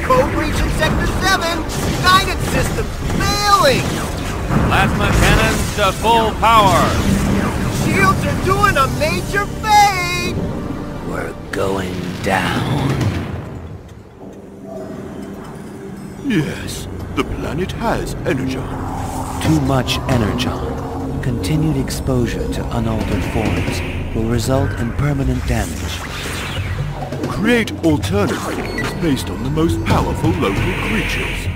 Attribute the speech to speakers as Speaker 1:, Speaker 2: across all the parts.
Speaker 1: Code breaching Sector 7! Guidance systems failing!
Speaker 2: Plasma cannons to full power!
Speaker 1: Shields are doing a major fade!
Speaker 3: We're going down.
Speaker 4: Yes, the planet has energon.
Speaker 3: Too much energon. Continued exposure to unaltered forms will result in permanent damage.
Speaker 4: Create alternatives based on the most powerful local creatures.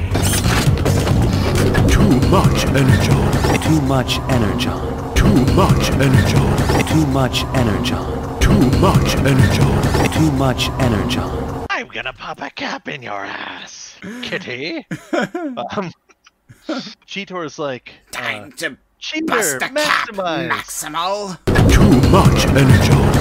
Speaker 4: Too much energon.
Speaker 3: Too much energon.
Speaker 4: Too much energon.
Speaker 3: Too much energon.
Speaker 4: Too much energon.
Speaker 3: Too much energon.
Speaker 5: I'm gonna pop a cap in your ass, kitty. Cheetor's like,
Speaker 6: Time to
Speaker 5: Cheetor,
Speaker 6: bust a cap,
Speaker 5: maximize.
Speaker 6: Maximal.
Speaker 4: Too much energon.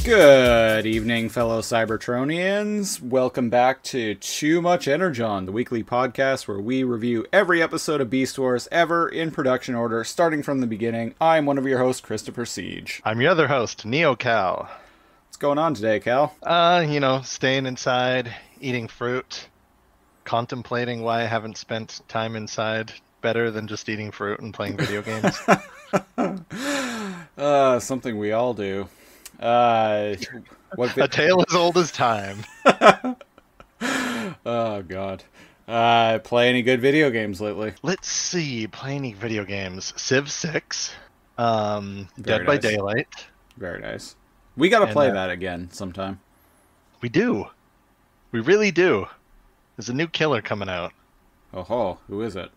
Speaker 7: Good evening, fellow Cybertronians. Welcome back to Too Much Energon, the weekly podcast where we review every episode of Beast Wars ever in production order, starting from the beginning. I'm one of your hosts, Christopher Siege.
Speaker 5: I'm your other host, NeoCal.
Speaker 7: What's going on today, Cal?
Speaker 5: Staying inside, eating fruit, contemplating why I haven't spent time inside better than just eating fruit and playing video games.
Speaker 7: Something we all do.
Speaker 5: A tale as old as time.
Speaker 7: Oh, God. Play any good video games lately?
Speaker 5: Let's see, play any video games. Civ 6, Dead by Daylight.
Speaker 7: Very nice. We gotta play that again sometime.
Speaker 5: We do. We really do. There's a new killer coming out.
Speaker 7: Oh, who is it?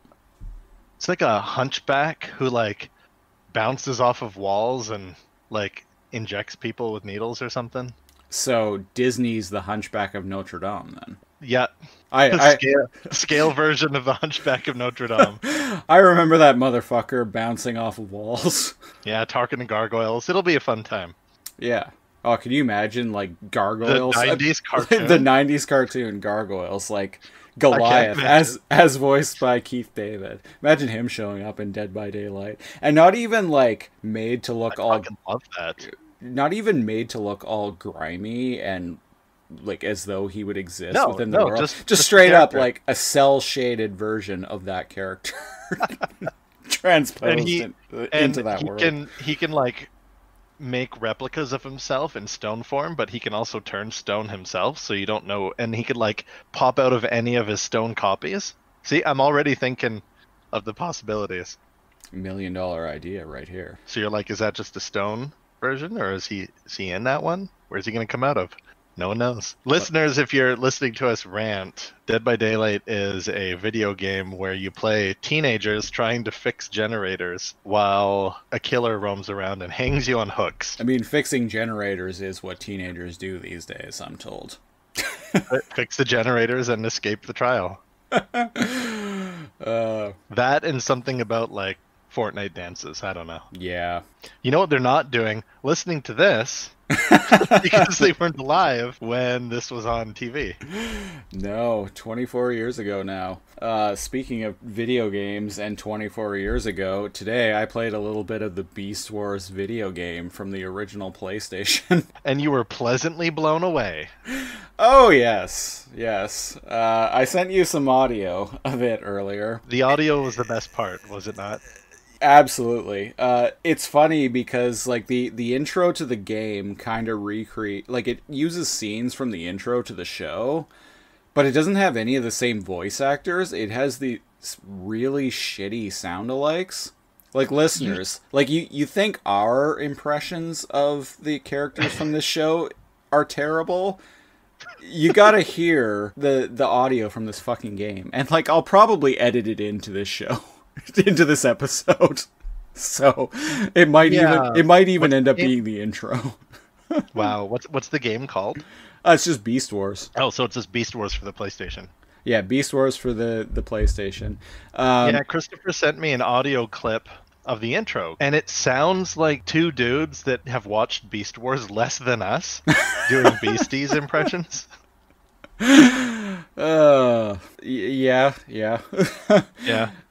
Speaker 5: It's like a hunchback who, bounces off of walls and, injects people with needles or something.
Speaker 7: So Disney's The Hunchback of Notre Dame, then?
Speaker 5: Yeah. Scale version of The Hunchback of Notre Dame.
Speaker 7: I remember that motherfucker bouncing off of walls.
Speaker 5: Yeah, talking to gargoyles. It'll be a fun time.
Speaker 7: Yeah. Oh, can you imagine, gargoyles?
Speaker 5: The 90s cartoon?
Speaker 7: The 90s cartoon gargoyles, Goliath, as voiced by Keith David. Imagine him showing up in Dead by Daylight. And not even, made to look
Speaker 5: I fucking love that.
Speaker 7: Not even made to look all grimy and, as though he would exist within the world. Just straight up, a cel-shaded version of that character. Transposed into that world.
Speaker 5: He can, make replicas of himself in stone form, but he can also turn stone himself, so you don't know, and he could pop out of any of his stone copies. See, I'm already thinking of the possibilities.
Speaker 7: $1 million idea right here.
Speaker 5: So you're like, is that just a stone version, or is he in that one? Where's he going to come out of? No one knows. Listeners, if you're listening to us rant, Dead by Daylight is a video game where you play teenagers trying to fix generators while a killer roams around and hangs you on hooks.
Speaker 7: I mean, fixing generators is what teenagers do these days, I'm told.
Speaker 5: Fix the generators and escape the trial. That and something about, Fortnite dances. I don't know.
Speaker 7: Yeah.
Speaker 5: You know what they're not doing? Listening to this. Because they weren't alive when this was on TV.
Speaker 7: No, 24 years ago now. Speaking of video games and 24 years ago, today I played a little bit of the Beast Wars video game from the original PlayStation.
Speaker 5: And you were pleasantly blown away.
Speaker 7: Oh, yes. I sent you some audio of it earlier.
Speaker 5: The audio was the best part, was it not?
Speaker 7: Absolutely. It's funny because the intro to the game kind of it uses scenes from the intro to the show, but it doesn't have any of the same voice actors. It has the really shitty sound-alikes. Listeners, you think our impressions of the characters from this show are terrible? You gotta hear the audio from this fucking game, and I'll probably edit it into this show. Into this episode, so it might even end up being the intro.
Speaker 5: Wow, what's the game called?
Speaker 7: It's just Beast Wars.
Speaker 5: Oh, so it's just Beast Wars for the PlayStation.
Speaker 7: Yeah, Beast Wars for the PlayStation.
Speaker 5: Yeah, Christopher sent me an audio clip of the intro. And it sounds like two dudes that have watched Beast Wars less than us doing Beasties impressions.
Speaker 7: Yeah.
Speaker 5: Yeah.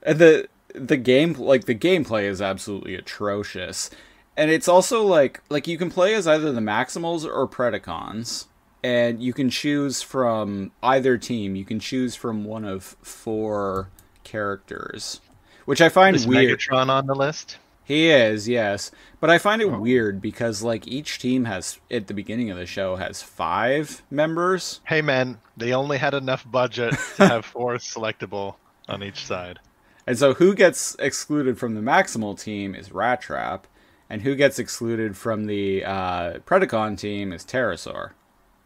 Speaker 7: And the gameplay is absolutely atrocious. And it's also like you can play as either the Maximals or Predacons, and you can choose from either team. You can choose from one of 4 characters, which I find
Speaker 5: Is
Speaker 7: weird.
Speaker 5: Megatron on the list?
Speaker 7: He is, yes. But I find it weird because like each team has, at the beginning of the show, has 5 members.
Speaker 5: Hey man, they only had enough budget to have 4 selectable on each side.
Speaker 7: And so who gets excluded from the Maximal team is Rat Trap, and who gets excluded from the Predacon team is Pterosaur.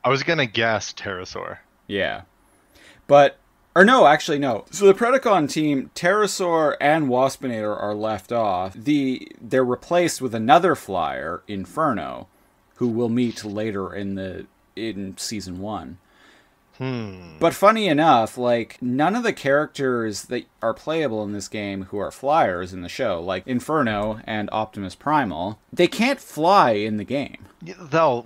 Speaker 5: I was gonna guess Pterosaur.
Speaker 7: Yeah. But, or no, actually no. So the Predacon team, Pterosaur and Waspinator are left off. They're replaced with another flyer, Inferno, who we'll meet later in Season 1. But funny enough, like, none of the characters that are playable in this game who are flyers in the show, like Inferno and Optimus Primal, they can't fly in the game.
Speaker 5: Though,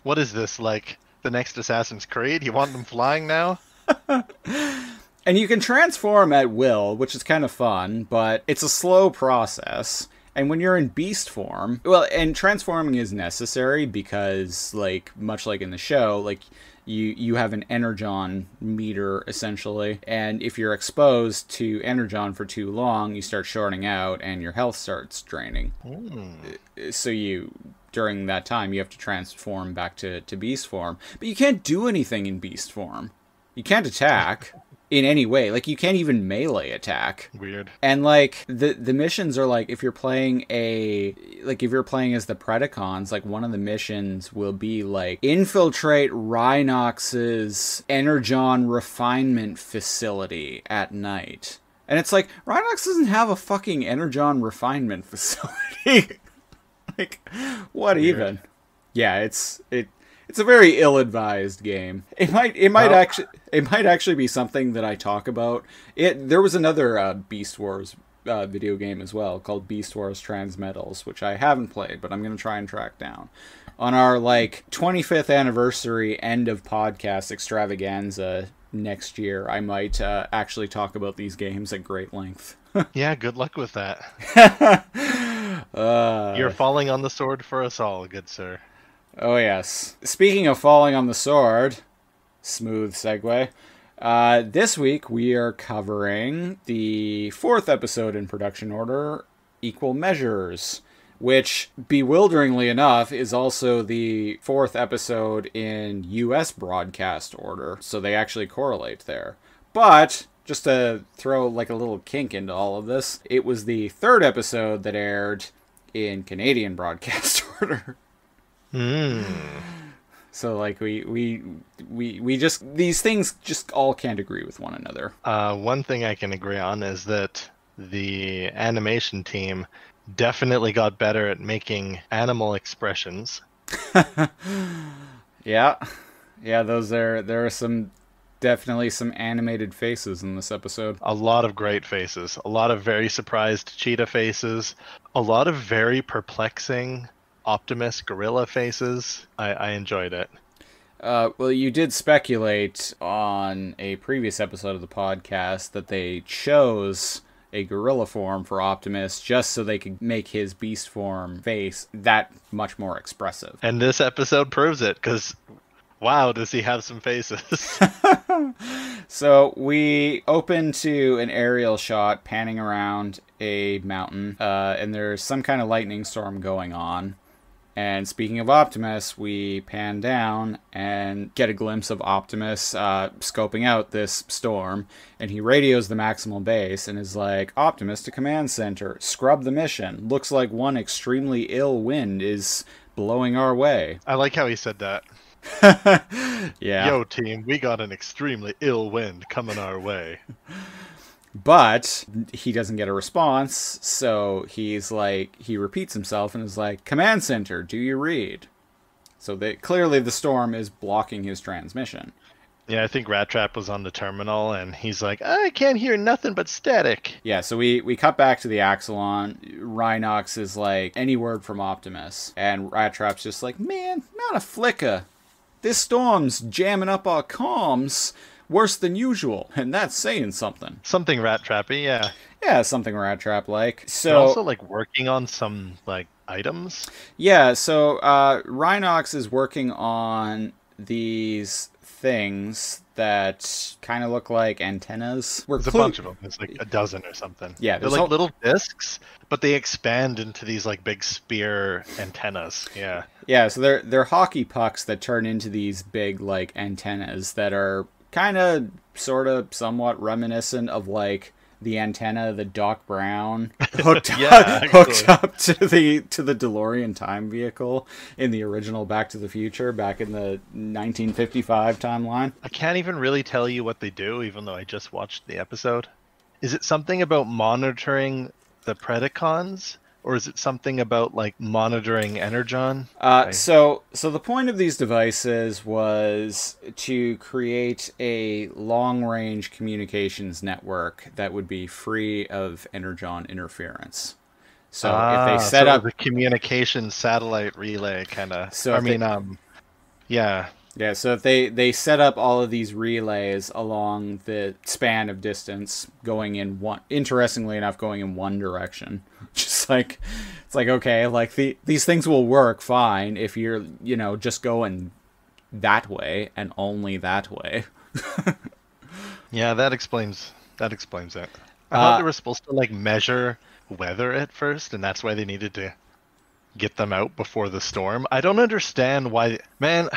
Speaker 5: what is this, like the next Assassin's Creed? You want them flying now?
Speaker 7: And you can transform at will, which is kind of fun, but it's a slow process. And when you're in beast form, well, and transforming is necessary because, like, much like in the show, like, you have an energon meter, essentially, and if you're exposed to energon for too long, you start shorting out, and your health starts draining. So during that time, you have to transform back to beast form. But you can't do anything in beast form. You can't attack in any way. Like, you can't even melee attack.
Speaker 5: Weird.
Speaker 7: And, like, the missions are, like, if you're playing as the Predacons, like, one of the missions will be, like, infiltrate Rhinox's energon refinement facility at night. And it's like, Rhinox doesn't have a fucking energon refinement facility. Like, what Weird. Even? Yeah, it's a very ill-advised game. It might actually be something that I talk about. There was another Beast Wars video game as well called Beast Wars Transmetals, which I haven't played, but I'm going to try and track down. On our, like, 25th anniversary end of podcast extravaganza next year, I might actually talk about these games at great length.
Speaker 5: Yeah, good luck with that. You're falling on the sword for us all, good sir.
Speaker 7: Oh, yes. Speaking of falling on the sword, smooth segue, this week we are covering the 4th episode in production order, Equal Measures, which, bewilderingly enough, is also the 4th episode in US broadcast order, so they actually correlate there. But, just to throw like a little kink into all of this, it was the 3rd episode that aired in Canadian broadcast order. So, like, we just, these things just all can't agree with one another.
Speaker 5: One thing I can agree on is that the animation team definitely got better at making animal expressions.
Speaker 7: Yeah, there are definitely some animated faces in this episode.
Speaker 5: A lot of great faces, a lot of very surprised cheetah faces, a lot of very perplexing Optimus gorilla faces. I enjoyed it.
Speaker 7: Well, you did speculate on a previous episode of the podcast that they chose a gorilla form for Optimus just so they could make his beast form face that much more expressive.
Speaker 5: And this episode proves it, because wow, does he have some faces.
Speaker 7: So we open to an aerial shot panning around a mountain, and there's some kind of lightning storm going on. And speaking of Optimus, we pan down and get a glimpse of Optimus scoping out this storm. And he radios the Maximal base and is like, Optimus to command center, scrub the mission. Looks like one extremely ill wind is blowing our way.
Speaker 5: I like how he said that.
Speaker 7: Yeah.
Speaker 5: Yo, team, we got an extremely ill wind coming our way.
Speaker 7: But he doesn't get a response, so he repeats himself and is like, Command Center, do you read? So clearly the storm is blocking his transmission.
Speaker 5: Yeah, I think Rat Trap was on the terminal, and he's like, I can't hear nothing but static.
Speaker 7: Yeah, so we cut back to the Axelon. Rhinox is like, any word from Optimus? And Rat Trap's just like, man, not a flicker. This storm's jamming up our comms worse than usual, and that's saying something.
Speaker 5: Something Rat Trappy, yeah.
Speaker 7: Yeah, something Rat Trap like. So
Speaker 5: They're also like working on some like items.
Speaker 7: yeah, so Rhinox is working on these things that kind of look like antennas.
Speaker 5: There's a bunch of them. There's like a dozen or something.
Speaker 7: Yeah,
Speaker 5: they're
Speaker 7: there's
Speaker 5: like little discs, but they expand into these like big spear antennas. Yeah.
Speaker 7: Yeah, so they're hockey pucks that turn into these big like antennas that are kind of, sort of, somewhat reminiscent of like the antenna that Doc Brown hooked hooked up to the DeLorean time vehicle in the original Back to the Future back in the 1955 timeline.
Speaker 5: I can't even really tell you what they do, even though I just watched the episode. Is it something about monitoring the Predacons? Or is it something about, like, monitoring energon?
Speaker 7: So the point of these devices was to create a long-range communications network that would be free of energon interference. So if they set up
Speaker 5: the communication satellite relay kind of.
Speaker 7: So
Speaker 5: yeah.
Speaker 7: Yeah, so if they set up all of these relays along the span of distance, going in one, interestingly enough, going in one direction. Just like, it's like, okay, like these things will work fine if you're, just going that way and only that way.
Speaker 5: Yeah, that explains it. I thought they were supposed to like measure weather at first, and that's why they needed to get them out before the storm. I don't understand why, man.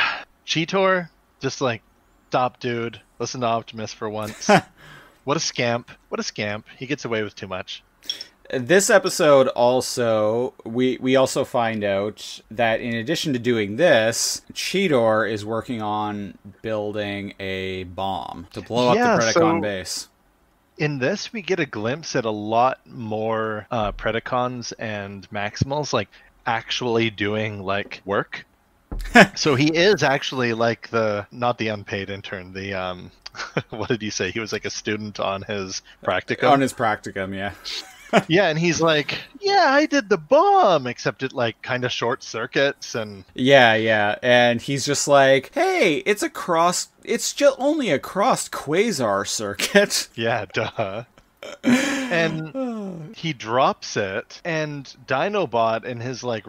Speaker 5: Cheetor, just like, stop, dude. Listen to Optimus for once. What a scamp. What a scamp. He gets away with too much.
Speaker 7: This episode also, we also find out that in addition to doing this, Cheetor is working on building a bomb to blow up the Predacon base.
Speaker 5: In this, we get a glimpse at a lot more Predacons and Maximals, like, actually doing, like, work. So he is actually like not the unpaid intern, the what did you say? He was like a student on his practicum.
Speaker 7: On his practicum, yeah.
Speaker 5: Yeah, and he's like, yeah, I did the bomb, except it like kind of short circuits and
Speaker 7: yeah, and he's just like, hey, it's just only a crossed quasar circuit.
Speaker 5: Yeah, duh. And he drops it, and Dinobot in his like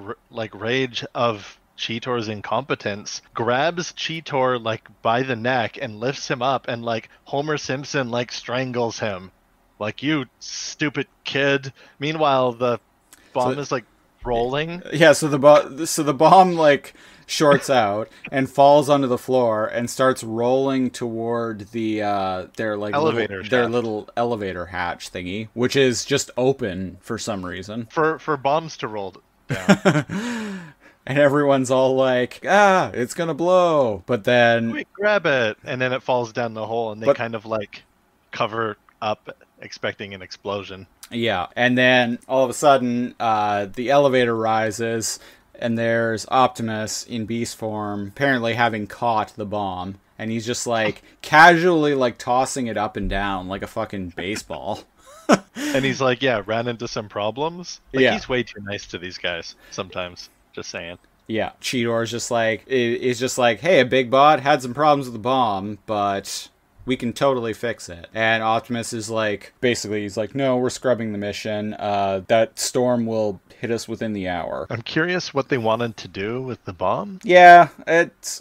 Speaker 5: rage of Cheetor's incompetence grabs Cheetor like by the neck and lifts him up, and like Homer Simpson like strangles him, like, you stupid kid. Meanwhile, the bomb is like rolling.
Speaker 7: Yeah, so the bomb like shorts out and falls onto the floor and starts rolling toward their like little elevator hatch thingy, which is just open for some reason.
Speaker 5: For bombs to roll down.
Speaker 7: And everyone's all like, it's gonna blow. But then...
Speaker 5: Quick, grab it! And then it falls down the hole, and they kind of, like, cover up, expecting an explosion.
Speaker 7: Yeah, and then, all of a sudden, the elevator rises, and there's Optimus in beast form, apparently having caught the bomb. And he's just, like, casually, like, tossing it up and down like a fucking baseball.
Speaker 5: And he's like, yeah, ran into some problems? Like,
Speaker 7: yeah.
Speaker 5: He's way too nice to these guys, sometimes. Just saying.
Speaker 7: Yeah, Cheetor's just like, hey, a big bot had some problems with the bomb, but we can totally fix it. And Optimus is like, basically, he's like, no, we're scrubbing the mission. That storm will hit us within the hour.
Speaker 5: I'm curious what they wanted to do with the bomb.
Speaker 7: Yeah,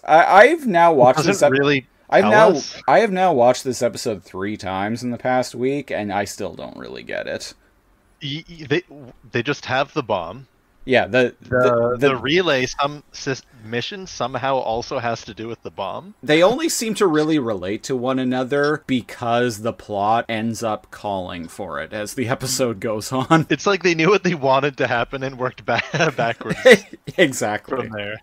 Speaker 7: I've now watched this
Speaker 5: really.
Speaker 7: I have now watched this episode 3 times in the past week, and I still don't really get it.
Speaker 5: They just have the bomb.
Speaker 7: Yeah,
Speaker 5: the relay mission somehow also has to do with the bomb.
Speaker 7: They only seem to really relate to one another because the plot ends up calling for it as the episode goes on.
Speaker 5: It's like they knew what they wanted to happen and worked backwards.
Speaker 7: Exactly.
Speaker 5: From there.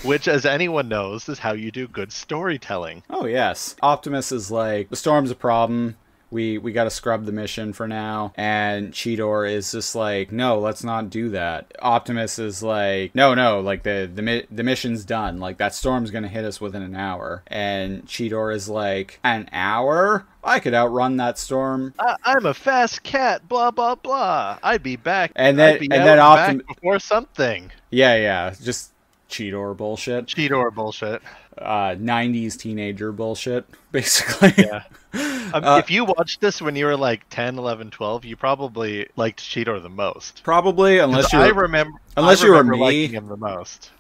Speaker 5: Which, as anyone knows, is how you do good storytelling.
Speaker 7: Oh, yes. Optimus is like, the storm's a problem. We got to scrub the mission for now. And Cheetor is just like, no, let's not do that. Optimus is like, no, like the mission's done. Like that storm's gonna hit us within an hour. And Cheetor is like, an hour? I could outrun that storm.
Speaker 5: I'm a fast cat. Blah blah blah. I'd be back.
Speaker 7: And then
Speaker 5: I'd be
Speaker 7: and
Speaker 5: out
Speaker 7: then
Speaker 5: back before something.
Speaker 7: Yeah, just Cheetor bullshit.
Speaker 5: Cheetor bullshit.
Speaker 7: 90s teenager bullshit, basically.
Speaker 5: Yeah. If you watched this when you were like 10, 11, 12, you probably liked Cheetor the most.
Speaker 7: Probably, unless you
Speaker 5: I
Speaker 7: were
Speaker 5: remember
Speaker 7: me.
Speaker 5: liking him the most.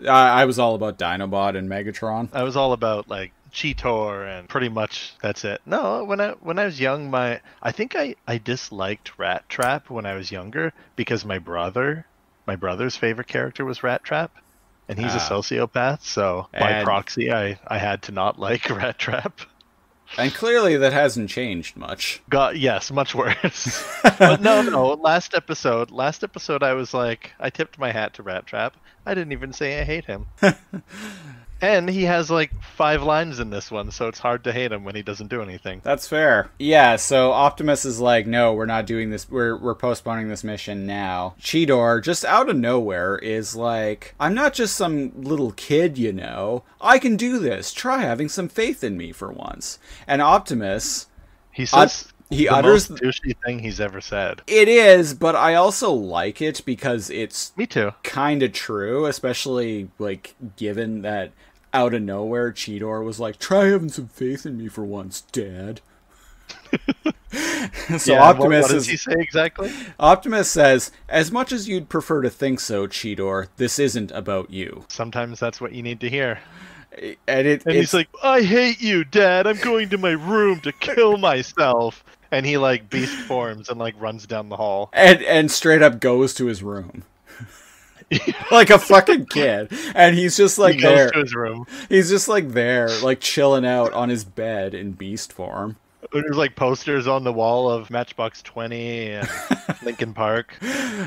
Speaker 7: I was all about Dinobot and Megatron.
Speaker 5: I was all about like Cheetor and pretty much that's it. No, when I was young, I think I disliked Rat Trap when I was younger because my brother's favorite character was Rat Trap. And he's a sociopath, so by proxy, I had to not like Rat Trap.
Speaker 7: And clearly that hasn't changed much.
Speaker 5: Yes, much worse. But no, last episode I was like, I tipped my hat to Rat Trap. I didn't even say I hate him. And he has like 5 lines in this one, so it's hard to hate him when he doesn't do anything.
Speaker 7: That's fair. Yeah, so Optimus is like, no, we're not doing this. We're postponing this mission now. Cheetor, just out of nowhere, is like, I'm not just some little kid, you know. I can do this. Try having some faith in me for once. And Optimus...
Speaker 5: He says...
Speaker 7: He utters
Speaker 5: most douchey thing he's ever said.
Speaker 7: It is, but I also like it because it's
Speaker 5: me too. Kind
Speaker 7: of true, especially like given that out of nowhere Cheetor was like, "Try having some faith in me for once, Dad." So
Speaker 5: yeah,
Speaker 7: Optimus
Speaker 5: what does he say exactly?
Speaker 7: Optimus says, "As much as you'd prefer to think so, Cheetor, this isn't about you."
Speaker 5: Sometimes that's what you need to hear.
Speaker 7: And
Speaker 5: he's like, "I hate you, Dad. I'm going to my room to kill myself." And he like beast forms and like runs down the hall.
Speaker 7: And straight up goes to his room. Like a fucking kid. And he's just like there.
Speaker 5: Goes to his room.
Speaker 7: He's just like there, like chilling out on his bed in beast form.
Speaker 5: There's like posters on the wall of Matchbox 20 and Linkin Park.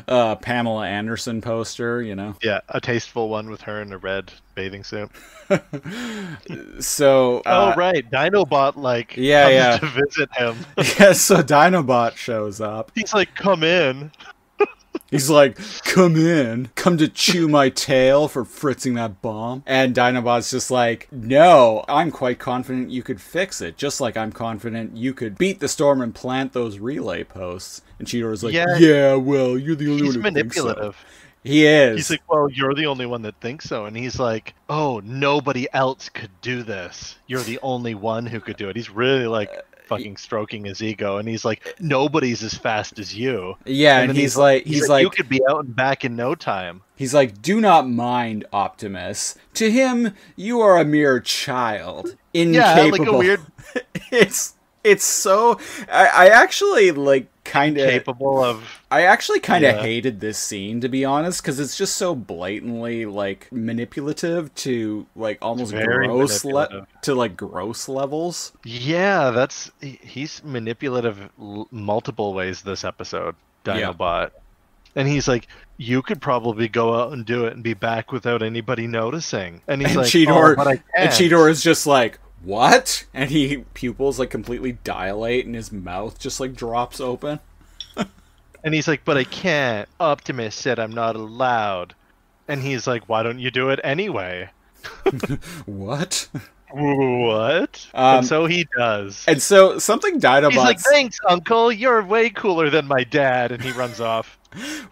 Speaker 7: Pamela Anderson poster, you know.
Speaker 5: Yeah, a tasteful one with her in a red bathing suit.
Speaker 7: So
Speaker 5: oh right, Dinobot like comes to visit him.
Speaker 7: Yeah, so Dinobot shows up.
Speaker 5: He's like, "Come in."
Speaker 7: He's like, "Come in, come to chew my tail for fritzing that bomb." And Dinobot's just like, "No, I'm quite confident you could fix it, just like I'm confident you could beat the storm and plant those relay posts." And Cheetor's like, yeah, well, you're the only one who
Speaker 5: manipulative.
Speaker 7: Thinks so. He is.
Speaker 5: He's like, "Well, you're the only one that thinks so." And he's like, "Oh, nobody else could do this. You're the only one who could do it." He's really like fucking stroking his ego, and he's like, "Nobody's as fast as you."
Speaker 7: Yeah, and he's like,
Speaker 5: "You could be out and back in no time."
Speaker 7: He's like, "Do not mind, Optimus. To him, you are a mere child, incapable."
Speaker 5: Yeah, like a weird.
Speaker 7: It's so. I actually like kind of
Speaker 5: capable of.
Speaker 7: I actually kind of hated this scene, to be honest, because it's just so blatantly like manipulative to like almost gross to like gross levels.
Speaker 5: Yeah, he's manipulative multiple ways this episode, Dinobot. Yeah. And he's like, "You could probably go out and do it and be back without anybody noticing." And he's like,
Speaker 7: Cheetor,
Speaker 5: "Oh, but I can't."
Speaker 7: And Cheetor is just like, "What?" And pupils like completely dilate and his mouth just like drops open.
Speaker 5: And he's like, "But I can't. Optimus said I'm not allowed." And he's like, "Why don't you do it anyway?"
Speaker 7: What?
Speaker 5: What? And so he does.
Speaker 7: And so something Dinobot...
Speaker 5: He's like, "Thanks, Uncle. You're way cooler than my dad." And he runs off.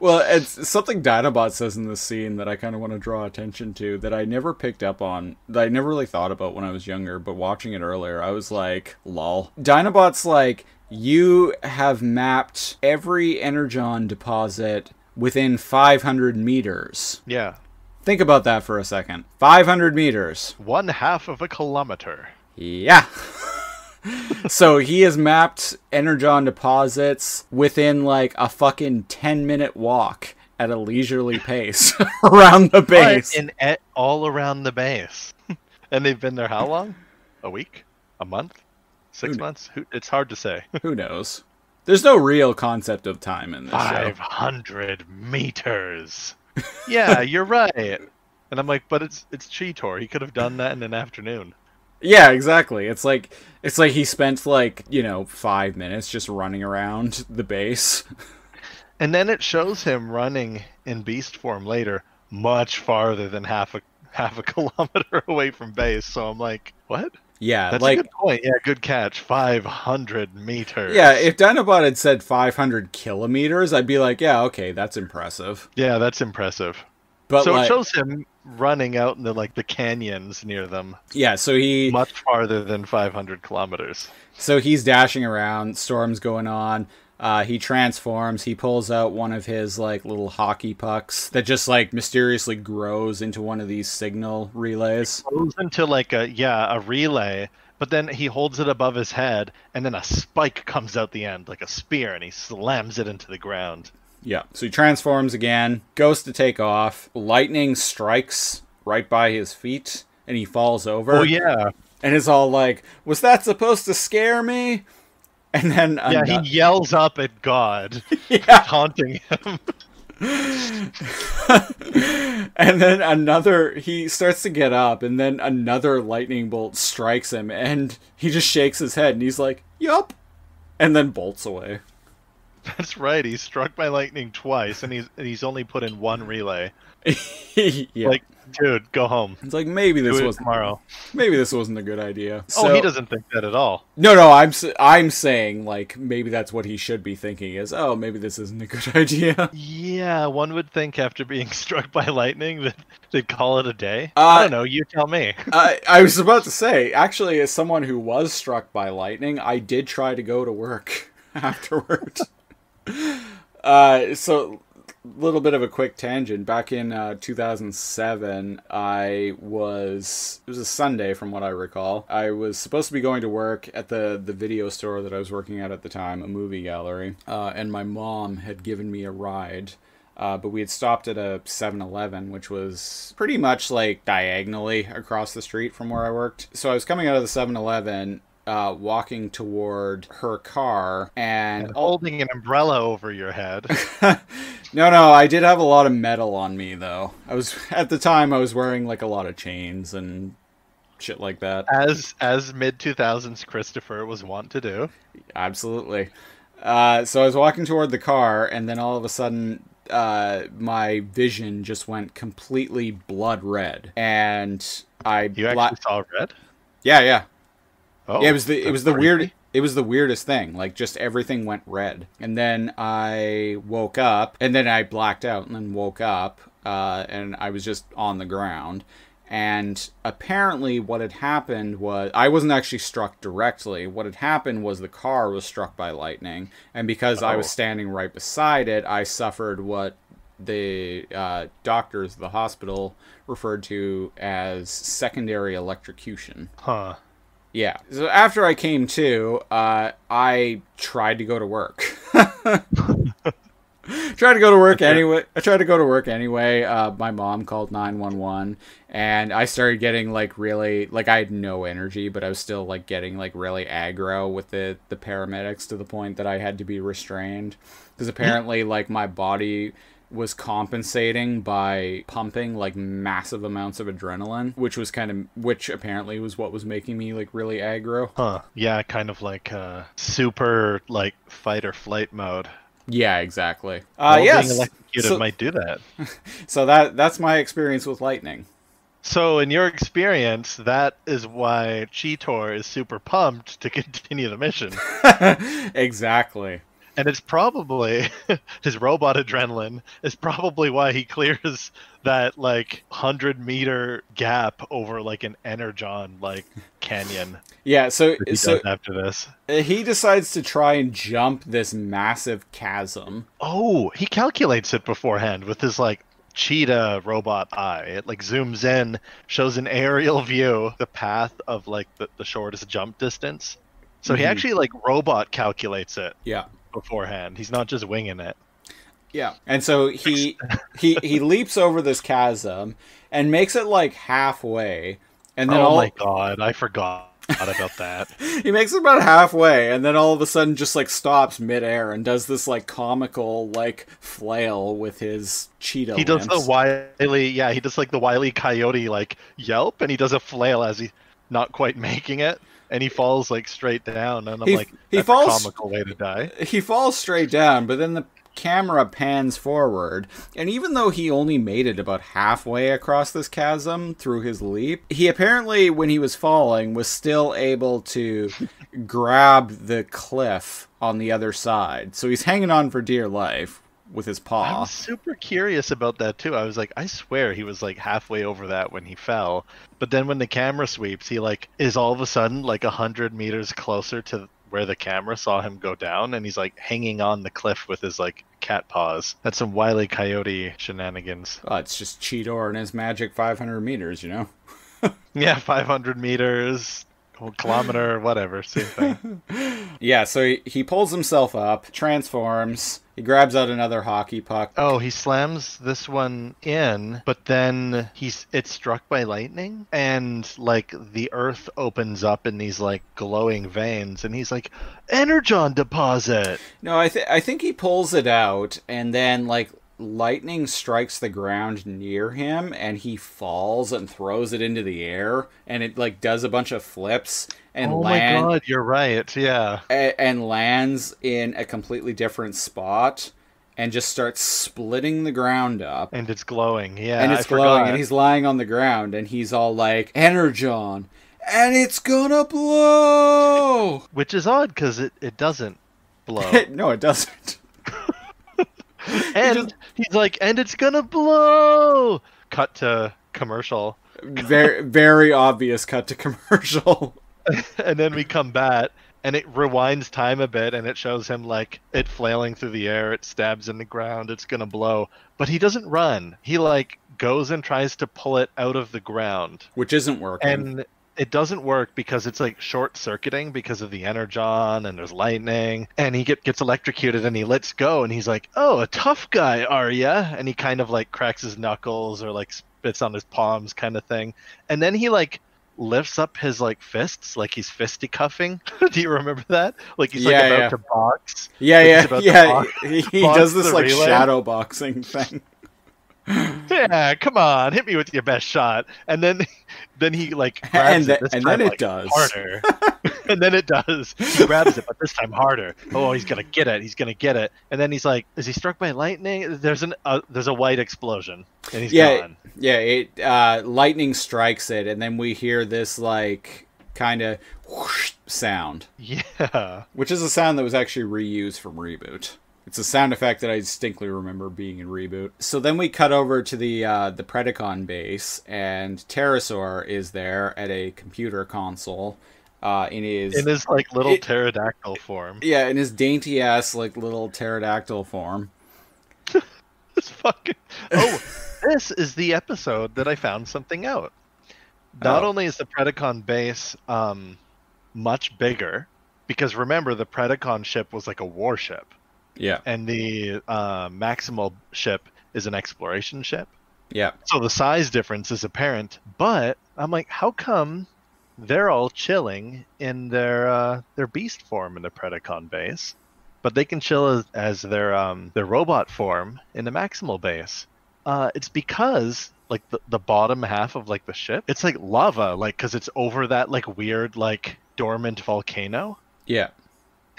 Speaker 7: Well, it's something Dinobot says in this scene that I kind of want to draw attention to that I never picked up on, that I never really thought about when I was younger, but watching it earlier, I was like, lol. Dinobot's like, "You have mapped every energon deposit within 500 meters.
Speaker 5: Yeah.
Speaker 7: Think about that for a second. 500 meters.
Speaker 5: 1/2 of a kilometer.
Speaker 7: Yeah. So he has mapped energon deposits within like a fucking 10-minute walk at a leisurely pace around the base.
Speaker 5: All around the base. And they've been there how long? A week? A month? 6 months? It's hard to say.
Speaker 7: Who knows? There's no real concept of time in this
Speaker 5: 500 meters. Yeah, you're right. And I'm like, but it's Cheetor. He could have done that in an afternoon.
Speaker 7: Yeah, exactly. It's like he spent like, 5 minutes just running around the base.
Speaker 5: And then it shows him running in beast form later, much farther than half a kilometer away from base. So I'm like, what?
Speaker 7: Yeah,
Speaker 5: That's
Speaker 7: like
Speaker 5: a good point. Yeah, good catch. 500 meters.
Speaker 7: yeah, if Dinobot had said 500 kilometers, I'd be like, yeah, okay, that's impressive.
Speaker 5: Yeah, that's impressive.
Speaker 7: But
Speaker 5: so
Speaker 7: like,
Speaker 5: it shows him running out in the canyons near them.
Speaker 7: yeah, so
Speaker 5: Much farther than 500 kilometers.
Speaker 7: So he's dashing around, storm's going on. He transforms, he pulls out one of his like little hockey pucks that just like mysteriously grows into one of these signal relays.
Speaker 5: Goes into like a relay, but then he holds it above his head, and then a spike comes out the end, like a spear, and he slams it into the ground.
Speaker 7: Yeah, so he transforms again, goes to take off, lightning strikes right by his feet, and he falls over.
Speaker 5: Oh yeah.
Speaker 7: And it's all like, was that supposed to scare me? And then
Speaker 5: he yells up at God,
Speaker 7: yeah.
Speaker 5: taunting him.
Speaker 7: And then he starts to get up, and then another lightning bolt strikes him, and he just shakes his head, and he's like, yup, and then bolts away.
Speaker 5: That's right, he's struck by lightning twice, and he's only put in one relay.
Speaker 7: Yeah.
Speaker 5: Like, dude, go home.
Speaker 7: It's like, maybe this was
Speaker 5: tomorrow.
Speaker 7: Maybe this wasn't a good idea.
Speaker 5: Oh, he doesn't think that at all.
Speaker 7: No, I'm saying like maybe that's what he should be thinking is, oh, maybe this isn't a good idea.
Speaker 5: Yeah, one would think after being struck by lightning that they'd call it a day. I don't know, you tell me.
Speaker 7: I was about to say, actually, as someone who was struck by lightning, I did try to go to work afterward. So little bit of a quick tangent. Back in 2007, it was a Sunday from what I recall. I was supposed to be going to work at the video store that I was working at the time, a movie gallery, and my mom had given me a ride. But we had stopped at a 7-Eleven, which was pretty much like diagonally across the street from where I worked. So I was coming out of the 7-Eleven, walking toward her car, and
Speaker 5: holding an umbrella over your head.
Speaker 7: No, I did have a lot of metal on me, though. At the time, I was wearing like a lot of chains and shit like that.
Speaker 5: As mid-2000s Christopher was wont to do.
Speaker 7: Absolutely. So I was walking toward the car, and then all of a sudden, my vision just went completely blood red, and
Speaker 5: You actually saw red?
Speaker 7: Yeah.
Speaker 5: Oh,
Speaker 7: yeah, it was the weirdest thing. Like, just everything went red. And then I woke up, and then I blacked out, and then woke up, and I was just on the ground. And apparently what had happened was, I wasn't actually struck directly. What had happened was the car was struck by lightning. And because I was standing right beside it, I suffered what the doctors of the hospital referred to as secondary electrocution.
Speaker 5: Huh.
Speaker 7: Yeah. So after I came to, I tried to go to work. Tried to go to work anyway. My mom called 911, and I started getting like really, like, I had no energy, but I was still like getting like really aggro with the paramedics to the point that I had to be restrained, because apparently like my body was compensating by pumping like massive amounts of adrenaline, which apparently was what was making me like really aggro.
Speaker 5: Huh. Yeah, kind of like super like fight or flight mode.
Speaker 7: Yeah, exactly.
Speaker 5: Yes. Being electrocuted might do that.
Speaker 7: So that's my experience with lightning.
Speaker 5: So in your experience, that is why Cheetor is super pumped to continue the mission.
Speaker 7: Exactly.
Speaker 5: And it's probably his robot adrenaline is probably why he clears that like 100-meter gap over like an energon like canyon.
Speaker 7: Yeah, so
Speaker 5: after this,
Speaker 7: he decides to try and jump this massive chasm.
Speaker 5: Oh, he calculates it beforehand with his like cheetah robot eye. It like zooms in, shows an aerial view, the path of like the shortest jump distance. So he actually like robot calculates it.
Speaker 7: Yeah.
Speaker 5: Beforehand, he's not just winging it.
Speaker 7: Yeah, and so he leaps over this chasm and makes it like halfway, and then
Speaker 5: my god, I forgot about that.
Speaker 7: He makes it about halfway, and then all of a sudden just like stops midair and does this like comical like flail with his cheetah.
Speaker 5: He does the wily, he does like the wily coyote like yelp, and he does a flail as he not quite making it, and he falls like straight down, and I'm like,
Speaker 7: he
Speaker 5: that's
Speaker 7: falls,
Speaker 5: a comical way to die.
Speaker 7: He falls straight down, but then the camera pans forward, and even though he only made it about halfway across this chasm through his leap, he apparently, when he was falling, was still able to grab the cliff on the other side. So he's hanging on for dear life with his
Speaker 5: I
Speaker 7: paw.
Speaker 5: was super curious about that too. I was like, I swear he was like halfway over that when he fell, but then when the camera sweeps, he like is all of a sudden like 100 meters closer to where the camera saw him go down, and he's like hanging on the cliff with his like cat paws. That's some Wile E. Coyote shenanigans.
Speaker 7: Oh, it's just Cheetor and his magic 500 meters, you know?
Speaker 5: Yeah, 500 meters, a kilometer, whatever, same thing.
Speaker 7: Yeah, so he pulls himself up, transforms, he grabs out another hockey puck.
Speaker 5: Oh, he slams this one in, but then it's struck by lightning, and like the earth opens up in these like glowing veins, and he's like, energon deposit.
Speaker 7: No, I think he pulls it out, and then like lightning strikes the ground near him, and he falls and throws it into the air, and it like does a bunch of flips and
Speaker 5: my god, you're right. Yeah.
Speaker 7: And lands in a completely different spot and just starts splitting the ground up.
Speaker 5: And it's glowing. Yeah.
Speaker 7: And it's glowing, and he's lying on the ground, and he's all like, energon, and it's gonna blow.
Speaker 5: Which is odd because it doesn't blow.
Speaker 7: No, it doesn't.
Speaker 5: And he's like, and it's gonna blow. Cut to commercial.
Speaker 7: Very, very obvious cut to commercial.
Speaker 5: And then we come back, and it rewinds time a bit, and it shows him like it flailing through the air. It stabs in the ground. It's gonna blow, but he doesn't run. He like goes and tries to pull it out of the ground,
Speaker 7: which isn't working.
Speaker 5: And it doesn't work because it's like short circuiting because of the energon, and there's lightning, and he gets electrocuted, and he lets go, and he's like, "Oh, a tough guy, are ya?" And he kind of like cracks his knuckles or like spits on his palms, kind of thing, and then he like lifts up his like fists like he's fisticuffing. Do you remember that? Like he's like about to box.
Speaker 7: Yeah. He
Speaker 5: box
Speaker 7: does this like
Speaker 5: relay.
Speaker 7: shadow boxing thing.
Speaker 5: Yeah, come on, hit me with your best shot. And then he like grabs it.
Speaker 7: And then it does
Speaker 5: harder. And then it does. He grabs it, but this time harder. Oh, he's gonna get it. He's gonna get it. And then he's like, is he struck by lightning? There's a white explosion, and he's gone.
Speaker 7: Yeah. Lightning strikes it, and then we hear this like kind of whoosh sound.
Speaker 5: Yeah.
Speaker 7: Which is a sound that was actually reused from Reboot. It's a sound effect that I distinctly remember being in Reboot. So then we cut over to the Predacon base, and Pterosaur is there at a computer console in his
Speaker 5: like little pterodactyl form.
Speaker 7: Yeah, in his dainty ass like little pterodactyl form.
Speaker 5: It's fucking. Oh, this is the episode that I found something out. Not only is the Predacon base much bigger, because remember the Predacon ship was like a warship.
Speaker 7: Yeah.
Speaker 5: And the Maximal ship is an exploration ship.
Speaker 7: Yeah.
Speaker 5: So the size difference is apparent, but I'm like, how come they're all chilling in their beast form in the Predacon base, but they can chill as their robot form in the Maximal base? It's because like the bottom half of like the ship, it's like lava, like because it's over that like weird like dormant volcano.
Speaker 7: Yeah.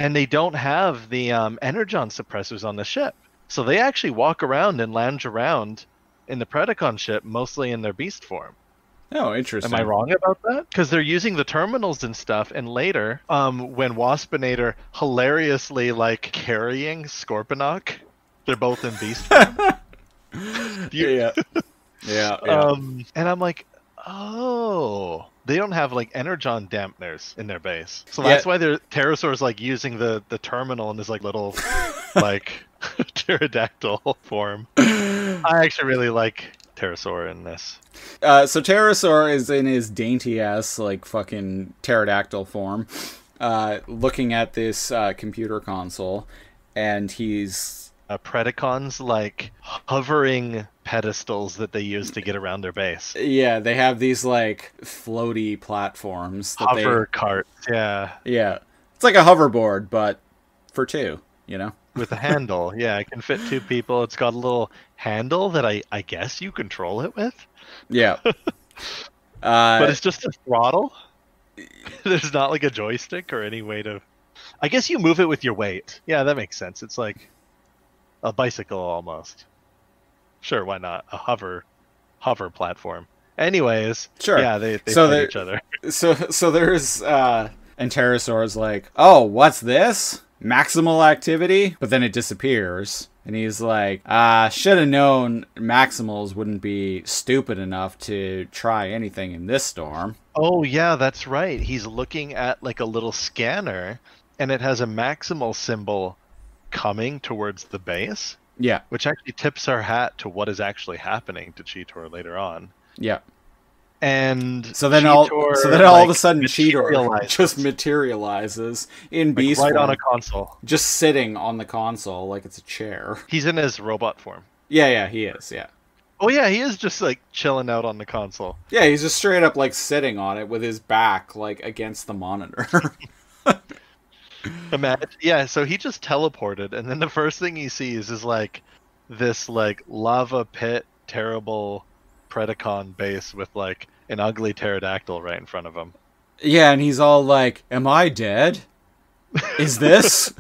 Speaker 5: And they don't have the energon suppressors on the ship. So they actually walk around and lounge around in the Predacon ship, mostly in their beast form.
Speaker 7: Oh, interesting.
Speaker 5: Am I wrong about that? Because they're using the terminals and stuff, and later, when Waspinator hilariously, like, carrying Scorponok, they're both in beast form.
Speaker 7: Yeah.
Speaker 5: And I'm like, oh... They don't have like energon dampeners in their base, so that's why their Pterosaur's like using the terminal in this like little like pterodactyl form. I actually really like Pterosaur in this.
Speaker 7: So Pterosaur is in his dainty ass like fucking pterodactyl form, looking at this computer console, and he's
Speaker 5: Predacon's like hovering pedestals that they use to get around their base.
Speaker 7: Yeah, they have these like floaty platforms.
Speaker 5: Hover carts, yeah.
Speaker 7: Yeah. It's like a hoverboard, but for two, you know?
Speaker 5: With a handle, yeah. It can fit two people. It's got a little handle that I guess you control it with.
Speaker 7: Yeah.
Speaker 5: But it's just a throttle. There's not like a joystick or any way to. I guess you move it with your weight. Yeah, that makes sense. It's like a bicycle almost. Sure, why not? A hover platform. Anyways,
Speaker 7: Sure.
Speaker 5: Yeah, they
Speaker 7: So
Speaker 5: fight each other.
Speaker 7: So there's and Pterosaur's like, oh, what's this? Maximal activity? But then it disappears. And he's like, should have known Maximals wouldn't be stupid enough to try anything in this storm.
Speaker 5: Oh yeah, that's right. He's looking at like a little scanner, and it has a maximal symbol coming towards the base,
Speaker 7: Yeah,
Speaker 5: which actually tips our hat to what is actually happening to Cheetor later on.
Speaker 7: yeah.
Speaker 5: And
Speaker 7: So then all of a sudden Cheetor
Speaker 5: materializes,
Speaker 7: just materializes in
Speaker 5: like,
Speaker 7: beast
Speaker 5: right
Speaker 7: form,
Speaker 5: on a console.
Speaker 7: just sitting on the console like it's a chair.
Speaker 5: He's in his robot form.
Speaker 7: Yeah, he is, yeah.
Speaker 5: Oh yeah, he is just like chilling out on the console.
Speaker 7: Yeah, he's just straight up like sitting on it with his back like against the monitor.
Speaker 5: Imagine, yeah. So he just teleported, and then the first thing he sees is like this like lava pit, terrible Predacon base with like an ugly pterodactyl right in front of him.
Speaker 7: Yeah, and he's all like, "Am I dead? Is this?"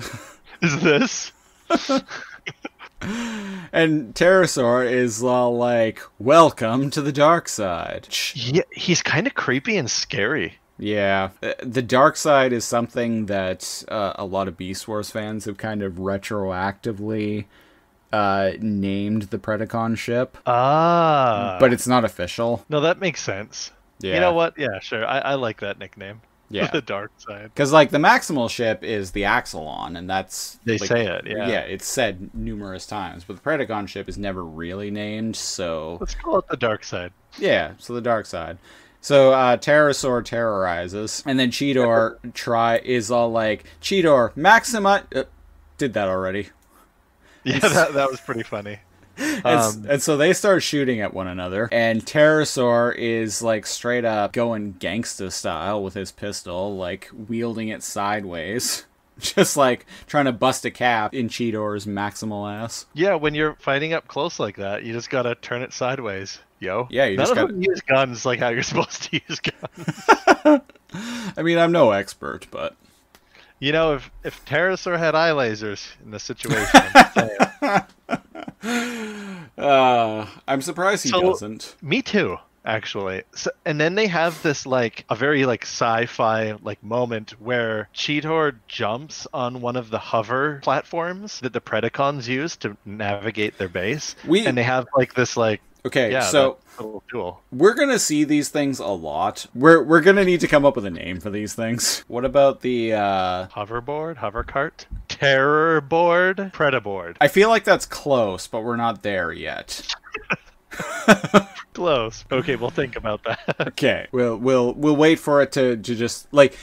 Speaker 5: Is this?
Speaker 7: And Pterosaur is all like, "Welcome to the dark side."
Speaker 5: Yeah, he's kind of creepy and scary.
Speaker 7: Yeah, the dark side is something that a lot of Beast Wars fans have kind of retroactively named the Predacon ship, but it's not official.
Speaker 5: No, that makes sense.
Speaker 7: Yeah.
Speaker 5: You know what? Yeah, sure. I like that nickname.
Speaker 7: Yeah.
Speaker 5: The dark side.
Speaker 7: Because like the maximal ship is the Axelon, and that's
Speaker 5: They
Speaker 7: like,
Speaker 5: say it, yeah.
Speaker 7: Yeah, it's said numerous times, but the Predacon ship is never really named. So
Speaker 5: Let's call it the dark side.
Speaker 7: yeah, so the dark side. So Pterosaur terrorizes, and then Cheetor is all like, "Cheetor, maximize." Did that already.
Speaker 5: Yeah, that was pretty funny.
Speaker 7: And so they start shooting at one another, and Pterosaur is like straight up going gangsta style with his pistol, like wielding it sideways, just like trying to bust a cap in Cheetor's maximal ass.
Speaker 5: Yeah, when you're fighting up close like that, you just gotta turn it sideways, yo.
Speaker 7: Yeah, you
Speaker 5: None
Speaker 7: just
Speaker 5: of
Speaker 7: gotta
Speaker 5: them use guns like how you're supposed to use guns.
Speaker 7: I mean, I'm no expert, but
Speaker 5: You know, if Pterosaur had eye lasers in this situation, I'm saying.
Speaker 7: I'm surprised he
Speaker 5: So-
Speaker 7: doesn't.
Speaker 5: Me too, actually. So, and then they have this like a very like sci-fi like moment where Cheetor jumps on one of the hover platforms that the Predacons use to navigate their base, and they have like this like
Speaker 7: Okay,
Speaker 5: yeah,
Speaker 7: so
Speaker 5: that little tool.
Speaker 7: we're gonna see these things a lot. We're gonna need to come up with a name for these things. What about the
Speaker 5: Hoverboard, hovercart, terror board, Predaboard.
Speaker 7: I feel like that's close, but we're not there yet.
Speaker 5: Close. Okay, we'll think about that.
Speaker 7: Okay. We'll wait for it to just like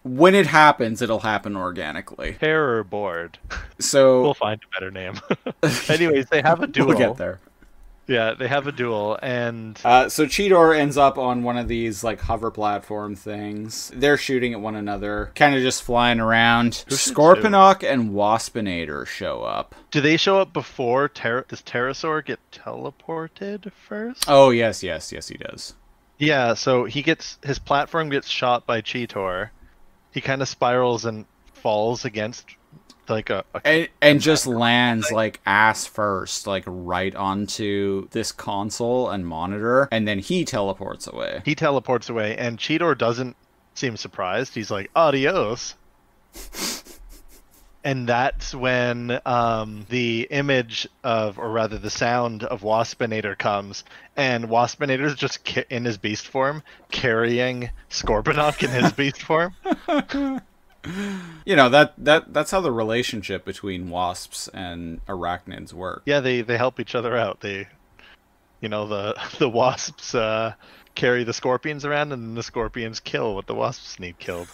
Speaker 7: when it happens, it'll happen organically.
Speaker 5: Terror board.
Speaker 7: So
Speaker 5: We'll find a better name. Anyways, they have a duel.
Speaker 7: we'll get there.
Speaker 5: Yeah, they have a duel, and
Speaker 7: So Cheetor ends up on one of these like hover platform things. They're shooting at one another, kind of just flying around.
Speaker 5: Who shoots
Speaker 7: Scorponok and Waspinator show up.
Speaker 5: do they show up before does Pterosaur get teleported first?
Speaker 7: Oh yes, he does.
Speaker 5: Yeah, so his platform gets shot by Cheetor. He kind of spirals and falls against like a
Speaker 7: And just lands like ass first, like right onto this console and monitor, and then he teleports away.
Speaker 5: he teleports away, and Cheetor doesn't seem surprised. He's like, adios. And that's when the image of, or rather the sound of Waspinator comes, and Waspinator's just in his beast form, carrying Scorponok in his beast form.
Speaker 7: You know, that's how the relationship between wasps and arachnids work.
Speaker 5: Yeah, they help each other out. The wasps carry the scorpions around, and the scorpions kill what the wasps need killed.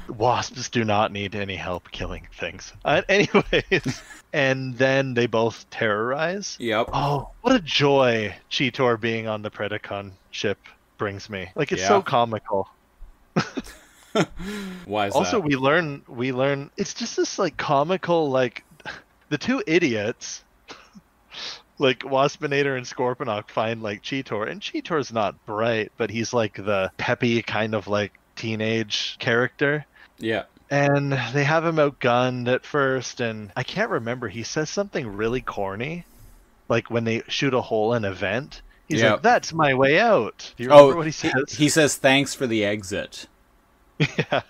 Speaker 5: Wasps do not need any help killing things. Anyways, and then they both terrorize.
Speaker 7: Yep.
Speaker 5: Oh, what a joy Cheetor being on the Predacon ship brings me. Like, it's so comical.
Speaker 7: Why is
Speaker 5: Also,
Speaker 7: that?
Speaker 5: we learn it's just this like comical, like the two idiots like Waspinator and Scorponok find like Cheetor, and Cheetor's not bright, but he's like the peppy kind of like teenage character.
Speaker 7: Yeah.
Speaker 5: And they have him outgunned at first, and I can't remember. He says something really corny, like when they shoot a hole in a vent. He's like, "That's my way out." Do you remember what he says?
Speaker 7: He says, "Thanks for the exit."
Speaker 5: Yeah.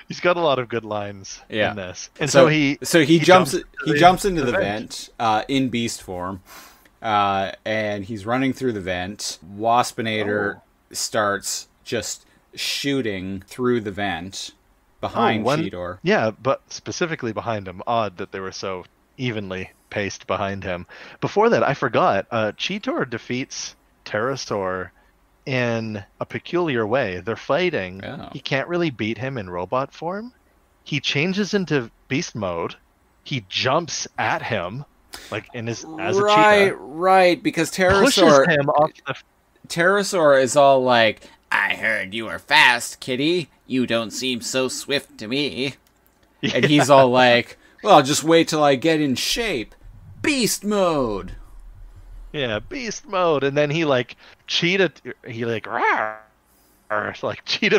Speaker 5: He's got a lot of good lines in this. And
Speaker 7: so
Speaker 5: he
Speaker 7: jumps into the vent in beast form, and he's running through the vent. Waspinator starts just shooting through the vent behind Cheetor.
Speaker 5: Yeah, but specifically behind him. Odd that they were so evenly paced behind him. Before that, I forgot. Cheetor defeats Pterosaur in a peculiar way. They're fighting.
Speaker 7: Oh.
Speaker 5: He can't really beat him in robot form. He changes into beast mode. He jumps at him, like as a cheetah.
Speaker 7: Right, because
Speaker 5: Pushes him off the...
Speaker 7: Pterosaur is all like, "I heard you were fast, kitty. You don't seem so swift to me." Yeah. And he's all like, "Well, just wait till I get in shape. Beast mode."
Speaker 5: Yeah, beast mode. And then he like cheetah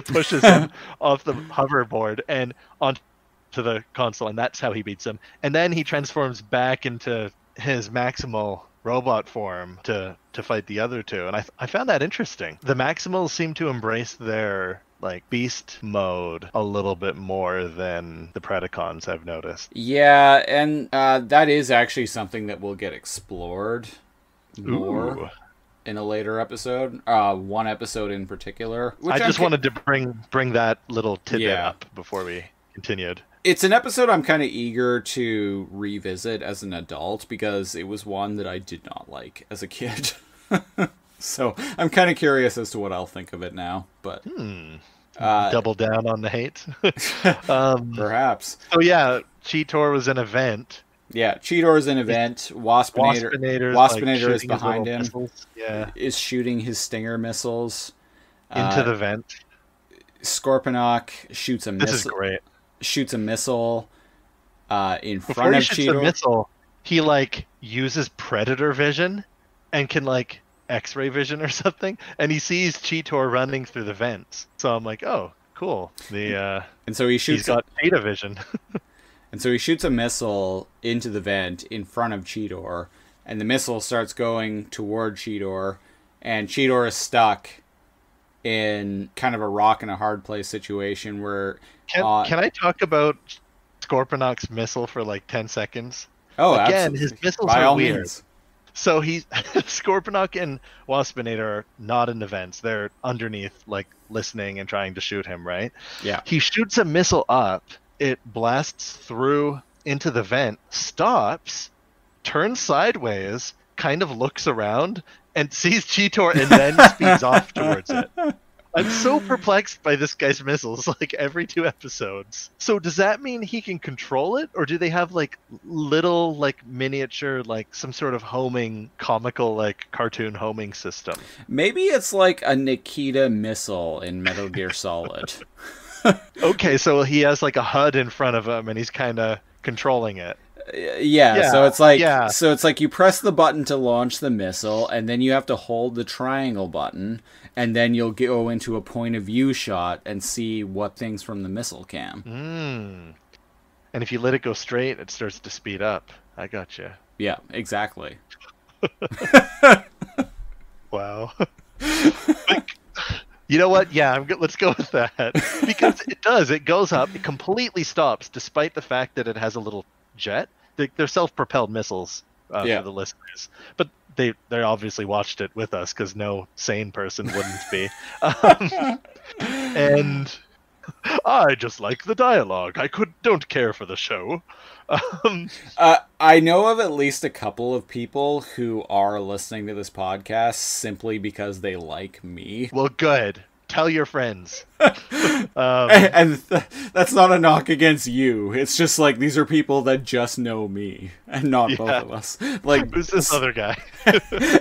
Speaker 5: pushes him off the hoverboard and onto the console, and that's how he beats him. And then he transforms back into his maximal robot form to fight the other two. And I found that interesting. The Maximals seem to embrace their like beast mode a little bit more than the Predacons, I've noticed.
Speaker 7: Yeah, and that is actually something that will get explored more in a later episode. One episode in particular.
Speaker 5: I just wanted to bring that little tidbit up before we continued.
Speaker 7: It's an episode I'm kind of eager to revisit as an adult because it was one that I did not like as a kid. So I'm kind of curious as to what I'll think of it now. But
Speaker 5: double down on the hate.
Speaker 7: Perhaps.
Speaker 5: So yeah, Cheetor was an event.
Speaker 7: Yeah, Cheetor is an event. Waspinator is behind him.
Speaker 5: Missiles. Yeah,
Speaker 7: is shooting his stinger missiles
Speaker 5: into the vent.
Speaker 7: Scorponok shoots a missile.
Speaker 5: This is great.
Speaker 7: Shoots a missile in
Speaker 5: Before
Speaker 7: front
Speaker 5: he
Speaker 7: of
Speaker 5: shoots
Speaker 7: Cheetor.
Speaker 5: the missile, he like uses predator vision and can like X-ray vision or something, and he sees Cheetor running through the vents. So I'm like, oh, cool. And
Speaker 7: so he's
Speaker 5: got cheetah vision.
Speaker 7: And so he shoots a missile into the vent in front of Cheetor, and the missile starts going toward Cheetor, and Cheetor is stuck in kind of a rock and a hard place situation where...
Speaker 5: Can I talk about Scorponok's missile for like 10 seconds?
Speaker 7: Oh,
Speaker 5: again,
Speaker 7: absolutely.
Speaker 5: his missiles
Speaker 7: By
Speaker 5: are
Speaker 7: all
Speaker 5: weird.
Speaker 7: means.
Speaker 5: So Scorponok and Waspinator are not in the vents. They're underneath, like, listening and trying to shoot him, right?
Speaker 7: Yeah.
Speaker 5: He shoots a missile up. It blasts through into the vent, stops, turns sideways, kind of looks around, and sees Cheetor and then speeds off towards it. I'm so perplexed by this guy's missiles, like, every 2 episodes. So does that mean he can control it? Or do they have, like, little, like, miniature, like, some sort of homing, comical, like, cartoon homing system?
Speaker 7: Maybe it's like a Nikita missile in Metal Gear Solid.
Speaker 5: Okay, so he has, like, a HUD in front of him, and he's kind of controlling it.
Speaker 7: Yeah, so it's like you press the button to launch the missile, and then you have to hold the triangle button, and then you'll go into a point of view shot and see what things from the missile cam.
Speaker 5: And if you let it go straight, it starts to speed up. I gotcha.
Speaker 7: Yeah, exactly.
Speaker 5: Wow. You know what? Yeah, let's go with that. Because it does. It goes up. It completely stops, despite the fact that it has a little jet. They're self-propelled missiles for the listeners. But they obviously watched it with us because no sane person wouldn't be. And I just like the dialogue. Don't care for the show.
Speaker 7: I know of at least a couple of people who are listening to this podcast simply because they like me.
Speaker 5: Well, good. Tell your friends.
Speaker 7: That's not a knock against you. It's just like these are people that just know me and not both of us. Like,
Speaker 5: who's this other guy?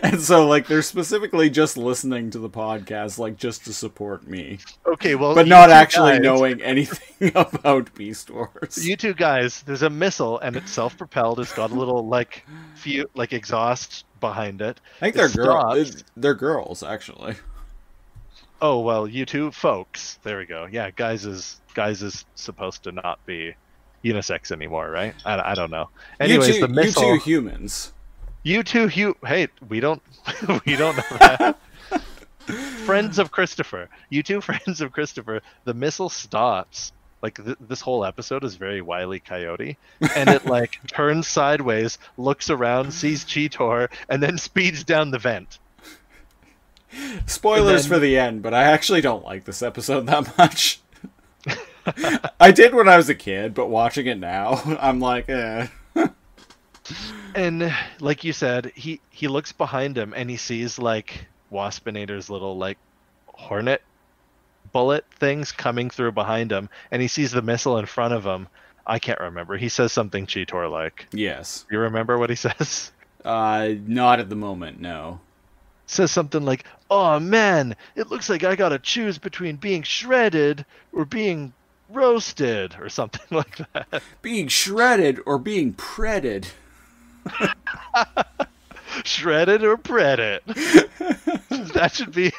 Speaker 7: And so like they're specifically just listening to the podcast like just to support me.
Speaker 5: Okay, well,
Speaker 7: but not actually knowing anything about Beast Wars.
Speaker 5: You two guys, there's a missile and it's self-propelled. It's got a little like exhaust behind it.
Speaker 7: I think they're girls. They're girls actually.
Speaker 5: Oh well, you two folks. There we go. Yeah, guys is supposed to not be unisex anymore, right? I don't know. Anyways, the missile.
Speaker 7: You two humans.
Speaker 5: You two Hey, we don't we don't know that. Friends of Christopher. You two friends of Christopher. The missile stops. Like this whole episode is very Wile E. Coyote, and it like turns sideways, looks around, sees Cheetor, and then speeds down the vent.
Speaker 7: Spoilers for the end, but I actually don't like this episode that much. I did when I was a kid, but watching it now, I'm like, eh.
Speaker 5: And like you said, he looks behind him and he sees like Waspinator's little like hornet bullet things coming through behind him, and he sees the missile in front of him. I can't remember. He says something Cheetor like.
Speaker 7: Yes.
Speaker 5: You remember what he says?
Speaker 7: Not at the moment, no.
Speaker 5: Says something like, "Oh man, it looks like I gotta choose between being shredded or being roasted," or something like that.
Speaker 7: Being shredded or being pretted.
Speaker 5: Shredded or pretted. That should be.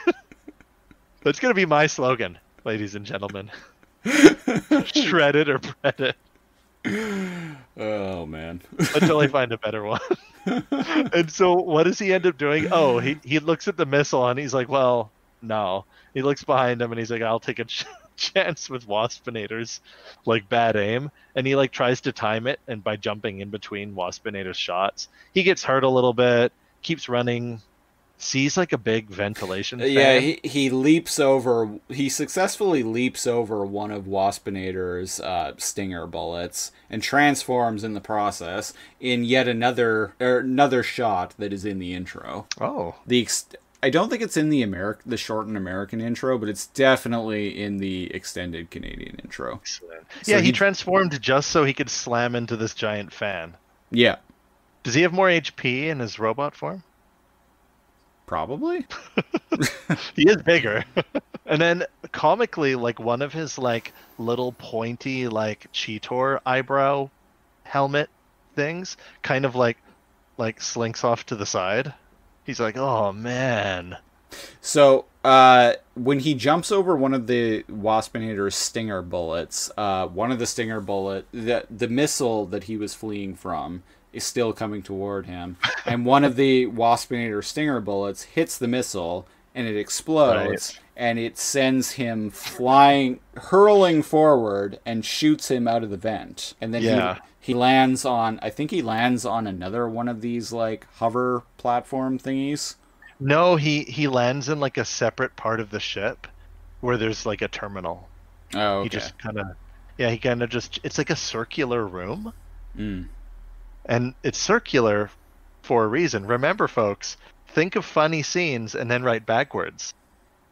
Speaker 5: That's gonna be my slogan, ladies and gentlemen. Shredded or pretted.
Speaker 7: Oh man.
Speaker 5: Until I find a better one. And so what does he end up doing? Oh, he looks at the missile and he's like, well, no. He looks behind him and he's like, I'll take a chance with Waspinator's like bad aim. And he like tries to time it, and by jumping in between Waspinator's shots, he gets hurt a little bit, keeps running, sees like a big ventilation fan.
Speaker 7: Yeah, he leaps over. He successfully leaps over one of Waspinator's stinger bullets and transforms in the process in yet another shot that is in the intro.
Speaker 5: Oh,
Speaker 7: I don't think it's in the shortened American intro, but it's definitely in the extended Canadian intro.
Speaker 5: excellent.
Speaker 7: So
Speaker 5: Yeah, he transformed just so he could slam into this giant fan.
Speaker 7: Yeah,
Speaker 5: Does he have more HP in his robot form?
Speaker 7: probably.
Speaker 5: He is bigger. And then comically, like one of his like little pointy like Cheetor eyebrow helmet things kind of like slinks off to the side. He's like, "Oh man."
Speaker 7: So, when he jumps over one of the Waspinator's stinger bullets, one of the stinger bullet, the missile that he was fleeing from is still coming toward him, and one of the Waspinator stinger bullets hits the missile, and it explodes, and it sends him flying, hurling forward, and shoots him out of the vent. And then he lands on, I think he lands on another one of these, like, hover platform thingies.
Speaker 5: No, he lands in like a separate part of the ship where there's like a terminal.
Speaker 7: Oh, okay.
Speaker 5: He just kind of, it's like a circular room.
Speaker 7: Mm.
Speaker 5: And it's circular for a reason. Remember, folks, think of funny scenes and then write backwards.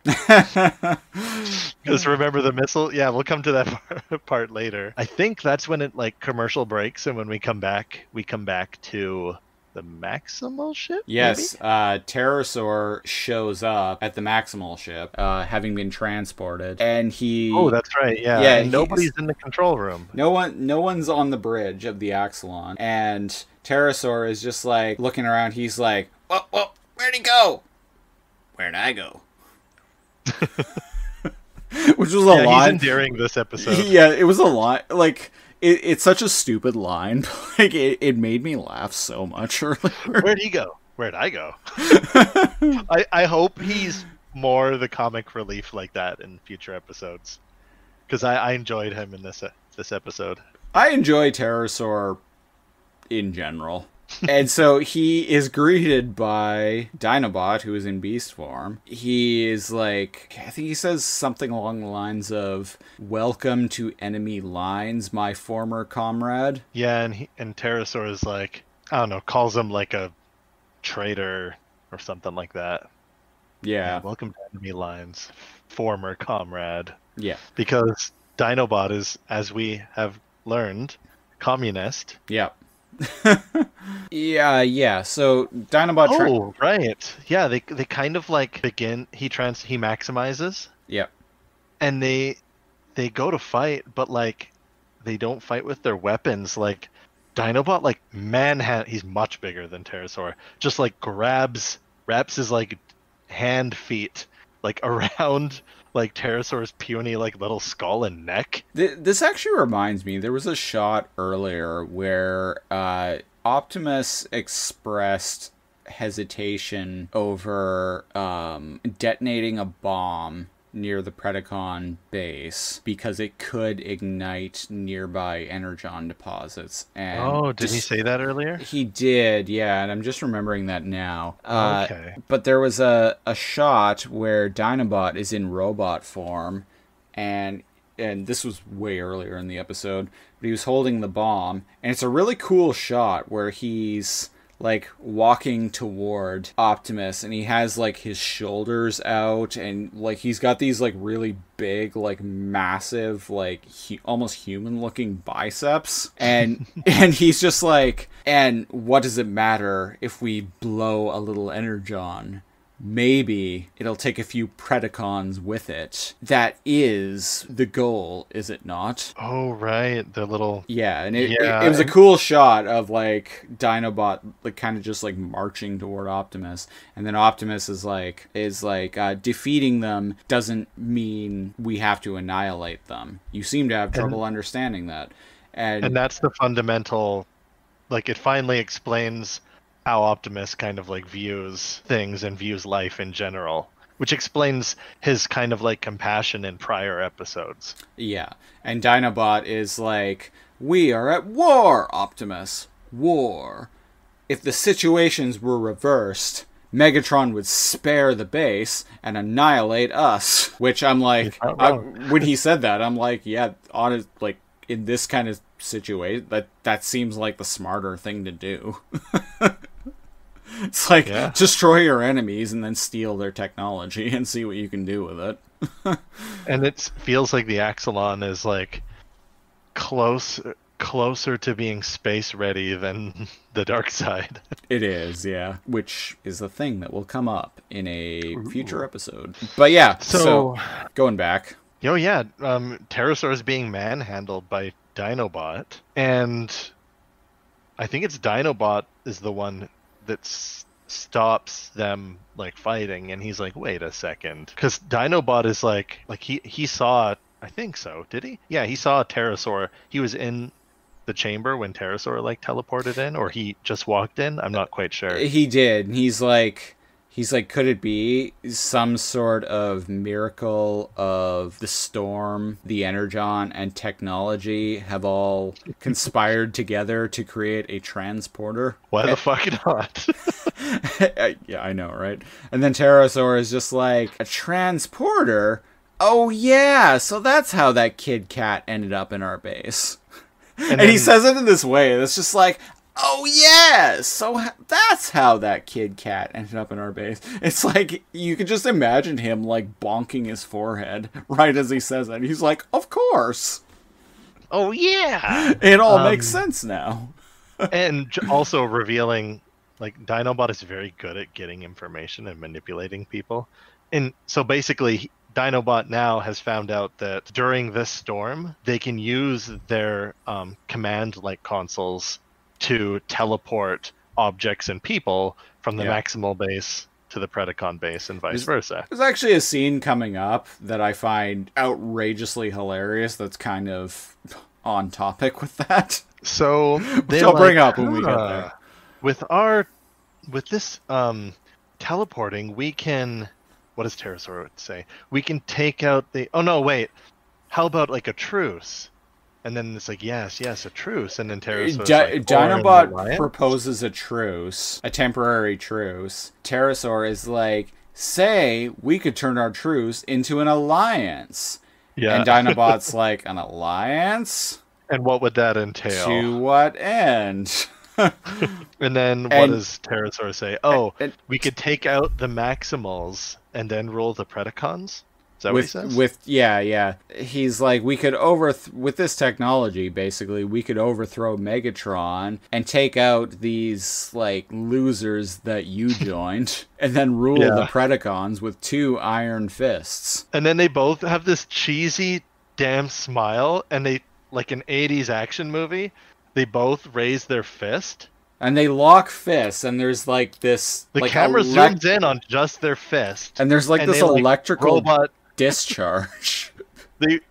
Speaker 5: Because remember the missile? Yeah, we'll come to that part later. I think that's when it like commercial breaks, and when we come back to the Maximal ship?
Speaker 7: Yes, Pterosaur shows up at the Maximal ship, having been transported, and he...
Speaker 5: Oh, that's right, yeah.
Speaker 7: Yeah,
Speaker 5: and nobody's in the control room.
Speaker 7: No one's on the bridge of the Axelon, and Pterosaur is just, like, looking around. He's like, well, where'd he go? Where'd I go? Which was a line.
Speaker 5: He's endearing this episode.
Speaker 7: Yeah, it was a line. Like, it's such a stupid line. But, like, it made me laugh so much earlier.
Speaker 5: Where'd he go? Where'd I go? I hope he's more the comic relief like that in future episodes, because I enjoyed him in this episode.
Speaker 7: I enjoy Pterosaur in general. And so he is greeted by Dinobot, who is in beast form. He is like, I think he says something along the lines of, "Welcome to enemy lines, my former comrade."
Speaker 5: Yeah, and Pterosaur is like, I don't know, calls him like a traitor or something like that.
Speaker 7: Yeah.
Speaker 5: Welcome to enemy lines, former comrade.
Speaker 7: Yeah.
Speaker 5: Because Dinobot is, as we have learned, communist.
Speaker 7: Yeah. Yeah. So Dinobot.
Speaker 5: Oh, right. Yeah, they kind of like begin. He maximizes.
Speaker 7: Yep.
Speaker 5: And they go to fight, but like they don't fight with their weapons. Like Dinobot, like he's much bigger than Pterosaur. Just like wraps his like hand feet like around like Pterosaur's puny like little skull and neck.
Speaker 7: This actually reminds me, there was a shot earlier where Optimus expressed hesitation over detonating a bomb near the Predacon base because it could ignite nearby energon deposits. And
Speaker 5: Did he say that earlier?
Speaker 7: He did, yeah, and I'm just remembering that now.
Speaker 5: Okay.
Speaker 7: But there was a shot where Dinobot is in robot form, and this was way earlier in the episode, but he was holding the bomb, and it's a really cool shot where he's like walking toward Optimus, and he has like his shoulders out, and like he's got these like really big, like massive, like almost human looking biceps, and and he's just like, and what does it matter if we blow a little energon? Maybe it'll take a few Predacons with it. That is the goal, is it not?
Speaker 5: Oh, right. The little...
Speaker 7: Yeah, and it was a cool shot of, like, Dinobot, like, kind of just, like, marching toward Optimus. And then Optimus is like defeating them doesn't mean we have to annihilate them. You seem to have trouble understanding that. And
Speaker 5: that's the fundamental... Like, it finally explains how Optimus kind of like views things and views life in general, which explains his kind of like compassion in prior episodes.
Speaker 7: Yeah, and Dinobot is like, we are at war, Optimus. War. If the situations were reversed, Megatron would spare the base and annihilate us. Which I'm like, when he said that, I'm like, yeah, honest, like in this kind of situation, that seems like the smarter thing to do. It's like, destroy your enemies and then steal their technology and see what you can do with it.
Speaker 5: And it feels like the Axelon is like closer to being space ready than the dark side. It
Speaker 7: is, yeah. Which is a thing that will come up in a future episode. But yeah, so going back.
Speaker 5: Oh yeah, Pterosaur is being manhandled by Dinobot, and I think it's Dinobot is the one that stops them like fighting, and he's like, wait a second, because Dinobot is like he saw, I think so, did he? Yeah, he saw a Pterosaur. He was in the chamber when Pterosaur like teleported in, or he just walked in. I'm not quite sure.
Speaker 7: He did. He's like, could it be some sort of miracle of the storm, the energon, and technology have all conspired together to create a transporter?
Speaker 5: Why the fuck not?
Speaker 7: Yeah, I know, right? And then Pterosaur is just like, a transporter? Oh yeah, so that's how that kid cat ended up in our base. And he says it in this way that's just like, oh yeah, so that's how that kid cat ended up in our base. It's like, you can just imagine him like bonking his forehead right as he says it. He's like, of course.
Speaker 5: Oh yeah.
Speaker 7: It all makes sense now.
Speaker 5: And also revealing, like, Dinobot is very good at getting information and manipulating people. And so basically, Dinobot now has found out that during this storm, they can use their command like consoles to teleport objects and people from the Maximal base to the Predacon base and vice versa.
Speaker 7: There's actually a scene coming up that I find outrageously hilarious that's kind of on topic with that.
Speaker 5: So
Speaker 7: which I'll bring up when we get there.
Speaker 5: With this teleporting, we can... What does Pterosaur say? We can take out the... Oh no, wait. How about like a truce? And then it's like, yes, a truce. And then Pterosaur's like,
Speaker 7: Dinobot proposes a truce, a temporary truce. Pterosaur is like, say we could turn our truce into an alliance. Yeah. And Dinobot's like, an alliance?
Speaker 5: And what would that entail?
Speaker 7: To what end?
Speaker 5: And then what does Pterosaur say? Oh, we could take out the Maximals and then rule the Predacons? Is that what he says?
Speaker 7: Yeah. He's like, we could with this technology, basically, we could overthrow Megatron and take out these, like, losers that you joined and then rule the Predacons with 2 iron fists.
Speaker 5: And then they both have this cheesy damn smile, and they, like an 80s action movie, they both raise their fist.
Speaker 7: And they lock fists, and there's like this...
Speaker 5: The
Speaker 7: like,
Speaker 5: camera zooms in on just their fist.
Speaker 7: And there's like
Speaker 5: and
Speaker 7: this
Speaker 5: they, like,
Speaker 7: electrical
Speaker 5: robot...
Speaker 7: discharge.
Speaker 5: they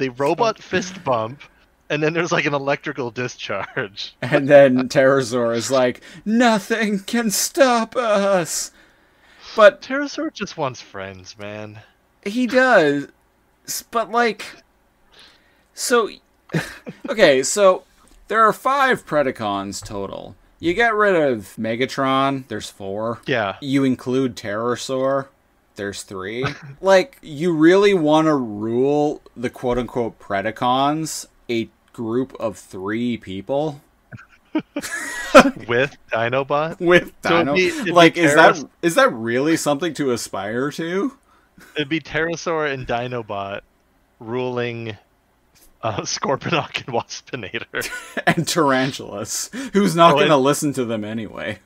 Speaker 5: robot fist bump, and then there's like an electrical discharge.
Speaker 7: And then Pterosaur is like, nothing can stop us. But
Speaker 5: Pterosaur just wants friends, man.
Speaker 7: he does. But like... So... Okay, so... There are 5 Predacons total. You get rid of Megatron, there's 4.
Speaker 5: Yeah.
Speaker 7: You include Pterosaur, there's 3. Like, you really want to rule the quote-unquote Predacons a group of 3 people?
Speaker 5: With Dinobot?
Speaker 7: With
Speaker 5: So
Speaker 7: Dino?
Speaker 5: it'd be
Speaker 7: Like, is that really something to aspire to?
Speaker 5: It'd be Pterosaur and Dinobot ruling Scorponok and Waspinator.
Speaker 7: And Tarantulas, who's not going to
Speaker 5: and-
Speaker 7: listen to them anyway.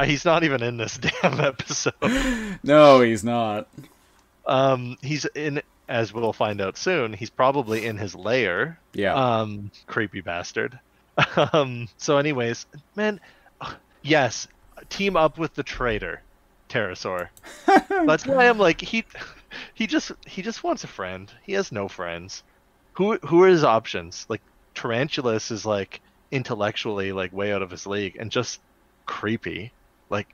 Speaker 5: He's not even in this damn episode.
Speaker 7: No, he's not.
Speaker 5: He's in, as we'll find out soon, he's probably in his lair.
Speaker 7: Yeah.
Speaker 5: Creepy bastard. So anyways, man, yes, team up with the traitor, Pterosaur. That's why I'm like, he just wants a friend. He has no friends. Who are his options? Like, Tarantulas is like intellectually like way out of his league and just creepy. Like,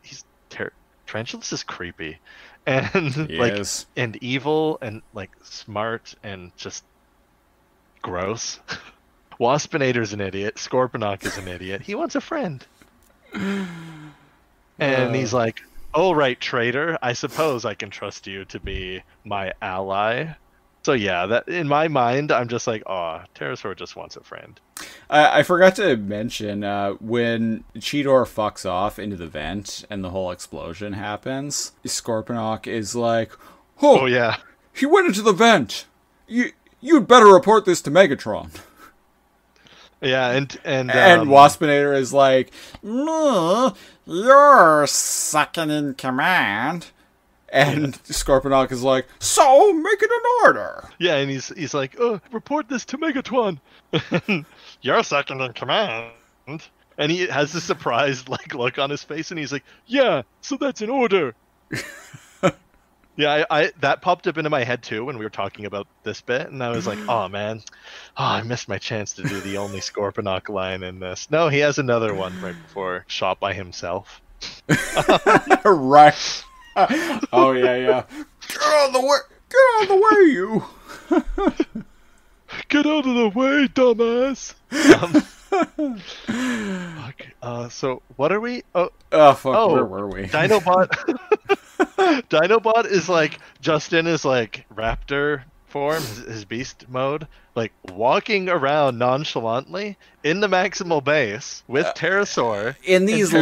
Speaker 5: Tarantulas is creepy, and
Speaker 7: Yes.
Speaker 5: and evil and like smart and just gross. Waspinator's an idiot. Scorponok is an idiot. He wants a friend, and he's like, "Oh right, traitor. I suppose I can trust you to be my ally." So yeah, that in my mind, I'm just like, oh, Pterosaur just wants a friend.
Speaker 7: I forgot to mention, when Cheetor fucks off into the vent and the whole explosion happens, Scorponok is like,
Speaker 5: Oh yeah,
Speaker 7: he went into the vent! You'd better report this to Megatron.
Speaker 5: yeah, and
Speaker 7: Waspinator is like, no, you're second in command. And Scorponok is like, so make it an order.
Speaker 5: yeah, and he's like, oh, report this to Megatron. You're second in command. And he has this surprised like look on his face, and he's like, yeah, so that's an order. Yeah, I that popped up into my head too when we were talking about this bit, and I was like, oh man, I missed my chance to do the only Scorponok line in this. No, he has another one right before shot by himself.
Speaker 7: Right. Oh yeah. Get out of the way! Get out of the way, you!
Speaker 5: Get out of the way, dumbass! So what are we?
Speaker 7: Oh fuck! Where were we?
Speaker 5: Dinobot. Dinobot is like just in his like raptor form, his beast mode, like walking around nonchalantly in the maximal base with Pterosaur
Speaker 7: in these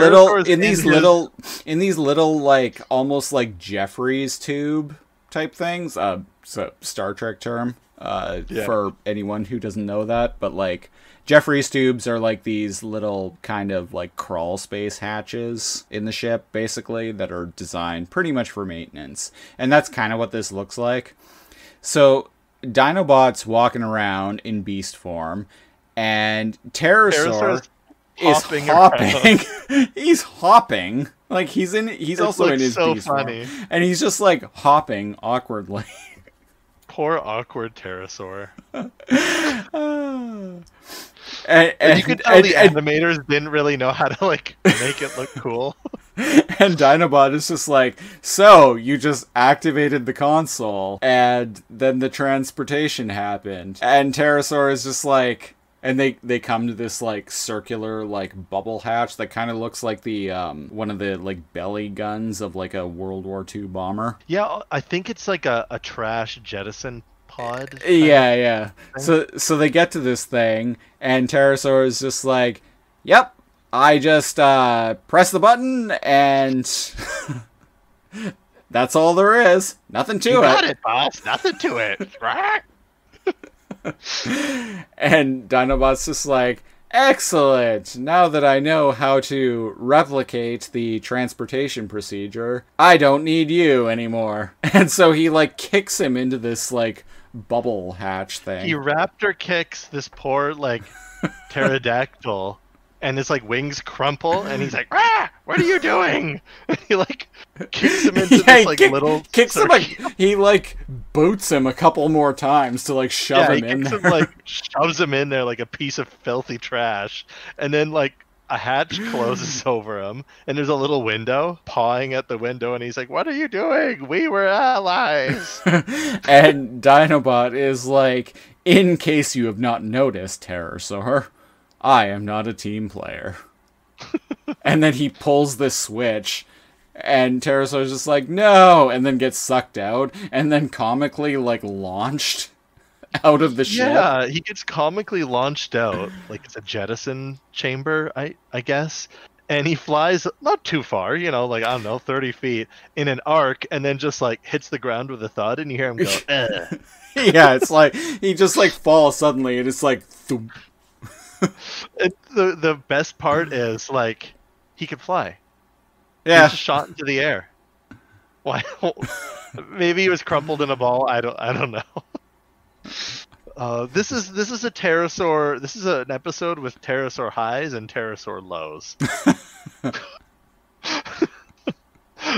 Speaker 7: little like almost like Jeffries tube type things. So Star Trek term for anyone who doesn't know that, but like Jeffries tubes are like these little kind of like crawl space hatches in the ship, basically, that are designed pretty much for maintenance, and that's kind of what this looks like. So Dinobot's walking around in beast form, and Pterosaur is hopping. He's hopping. Like he's also in his beast form. And he's just like hopping awkwardly.
Speaker 5: Poor awkward Pterosaur.
Speaker 7: And
Speaker 5: you could tell the animators didn't really know how to like make it look cool.
Speaker 7: And Dinobot is just like, so you just activated the console, and then the transportation happened. And Pterosaur is just like, and they come to this like circular like bubble hatch that kind of looks like the one of the like belly guns of like a World War II bomber.
Speaker 5: Yeah, I think it's like a trash jettison pod.
Speaker 7: Yeah. So they get to this thing, and Pterosaur is just like, yep, I just press the button, and that's all there is. Nothing to it.
Speaker 5: You got it, boss. Nothing to it.
Speaker 7: And Dinobot's just like, excellent! Now that I know how to replicate the transportation procedure, I don't need you anymore. And so he like kicks him into this like bubble hatch thing.
Speaker 5: He raptor kicks this poor like pterodactyl and his like wings crumple, and he's like, "Ah, what are you doing?" And he like kicks him into this like little
Speaker 7: kicks him.
Speaker 5: circular-
Speaker 7: He like boots him a couple more times to like shove him
Speaker 5: he
Speaker 7: in
Speaker 5: kicks
Speaker 7: there.
Speaker 5: him, like shoves him in there like a piece of filthy trash, and then like a hatch closes over him, and there's a little window, pawing at the window, and he's like, "What are you doing? We were allies."
Speaker 7: And Dinobot is like, in case you have not noticed, Pterosaur, I am not a team player. And then he pulls this switch, and Pterosaur's just like, no, and then gets sucked out, and then comically like launched out of the ship.
Speaker 5: Yeah, he gets comically launched out, like it's a jettison chamber, I guess. And he flies not too far, you know, like, I don't know, 30 feet in an arc, and then just like hits the ground with a thud, and you hear him go, "Ugh."
Speaker 7: Yeah, it's like, he just like falls suddenly, and it's like, thump.
Speaker 5: The best part is, like, he could fly.
Speaker 7: Yeah.
Speaker 5: He just shot into the air. Why? Maybe he was crumpled in a ball. I don't know. This is a pterosaur. This is an episode with pterosaur highs and pterosaur lows.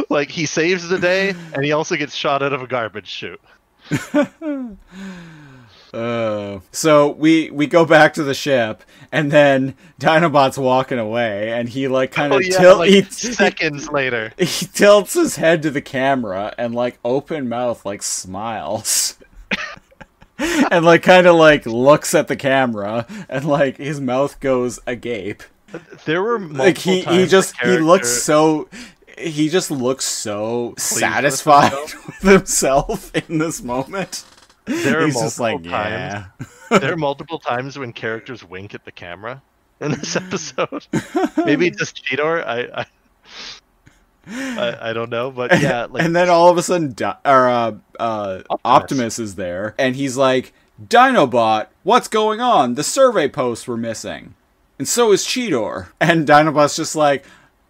Speaker 5: Like, he saves the day, and he also gets shot out of a garbage chute.
Speaker 7: So we go back to the ship, and then Dinobot's walking away, and he like kind of
Speaker 5: seconds later.
Speaker 7: He tilts his head to the camera and like open mouth like smiles. And like kind of like looks at the camera, and like his mouth goes agape.
Speaker 5: There were
Speaker 7: Like he just looks so satisfied with himself in this moment.
Speaker 5: There are multiple times when characters wink at the camera in this episode. Maybe just Cheetor. I don't know, but yeah. Like,
Speaker 7: and then all of a sudden, Optimus is there, and he's like, "Dinobot, what's going on? The survey posts were missing, and so is Cheetor." And Dinobot's just like,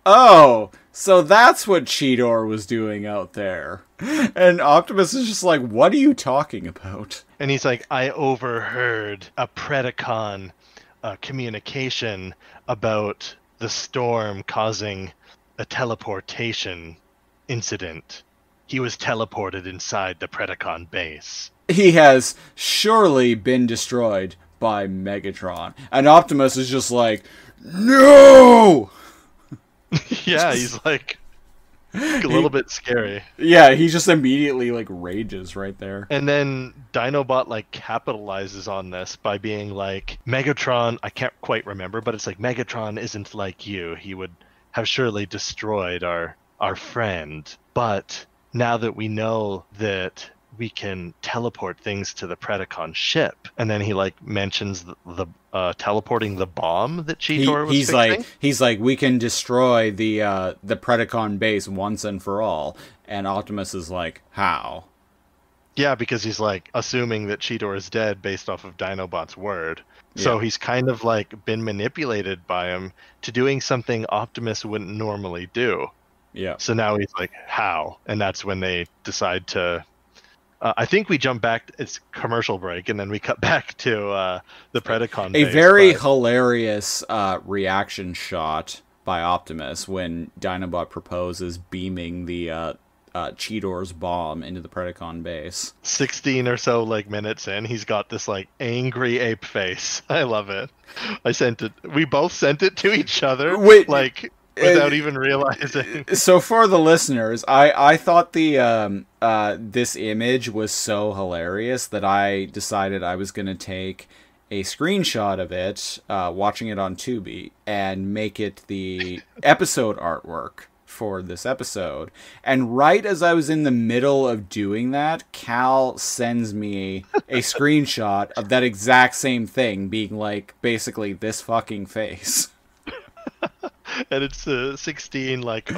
Speaker 7: "Oh, so that's what Cheetor was doing out there." And Optimus is just like, "What are you talking about?"
Speaker 5: And he's like, "I overheard a Predacon communication about the storm causing a teleportation incident. He was teleported inside the Predacon base.
Speaker 7: He has surely been destroyed by Megatron." And Optimus is just like, "No!"
Speaker 5: Yeah, he's like a little bit scary.
Speaker 7: Yeah, he just immediately like rages right there.
Speaker 5: And then Dinobot like capitalizes on this by being like, "Megatron, I can't quite remember, but it's like, Megatron isn't like you. He would have surely destroyed our friend. But now that we know that we can teleport things to the Predacon ship," and then he like mentions the teleporting the bomb that Cheetor was fixing.
Speaker 7: He's like, "We can destroy the Predacon base once and for all." And Optimus is like, "How?"
Speaker 5: Yeah, because he's like assuming that Cheetor is dead based off of Dinobot's word. So he's kind of like been manipulated by him to doing something Optimus wouldn't normally do.
Speaker 7: Yeah.
Speaker 5: So now he's like, "How?" And that's when they decide to. I think we jump back. It's commercial break, and then we cut back to the Predacon base.
Speaker 7: A very hilarious reaction shot by Optimus when Dinobot proposes beaming the Cheetor's bomb into the Predacon base.
Speaker 5: 16 or so like minutes in, he's got this like angry ape face. I love it. I sent it. We both sent it to each other.
Speaker 7: Wait,
Speaker 5: like without even realizing.
Speaker 7: So for the listeners, I thought the this image was so hilarious that I decided I was gonna take a screenshot of it, watching it on Tubi, and make it the episode artwork for this episode. And right as I was in the middle of doing that, Cal sends me a screenshot of that exact same thing, being like, basically, this fucking face.
Speaker 5: And it's 16 like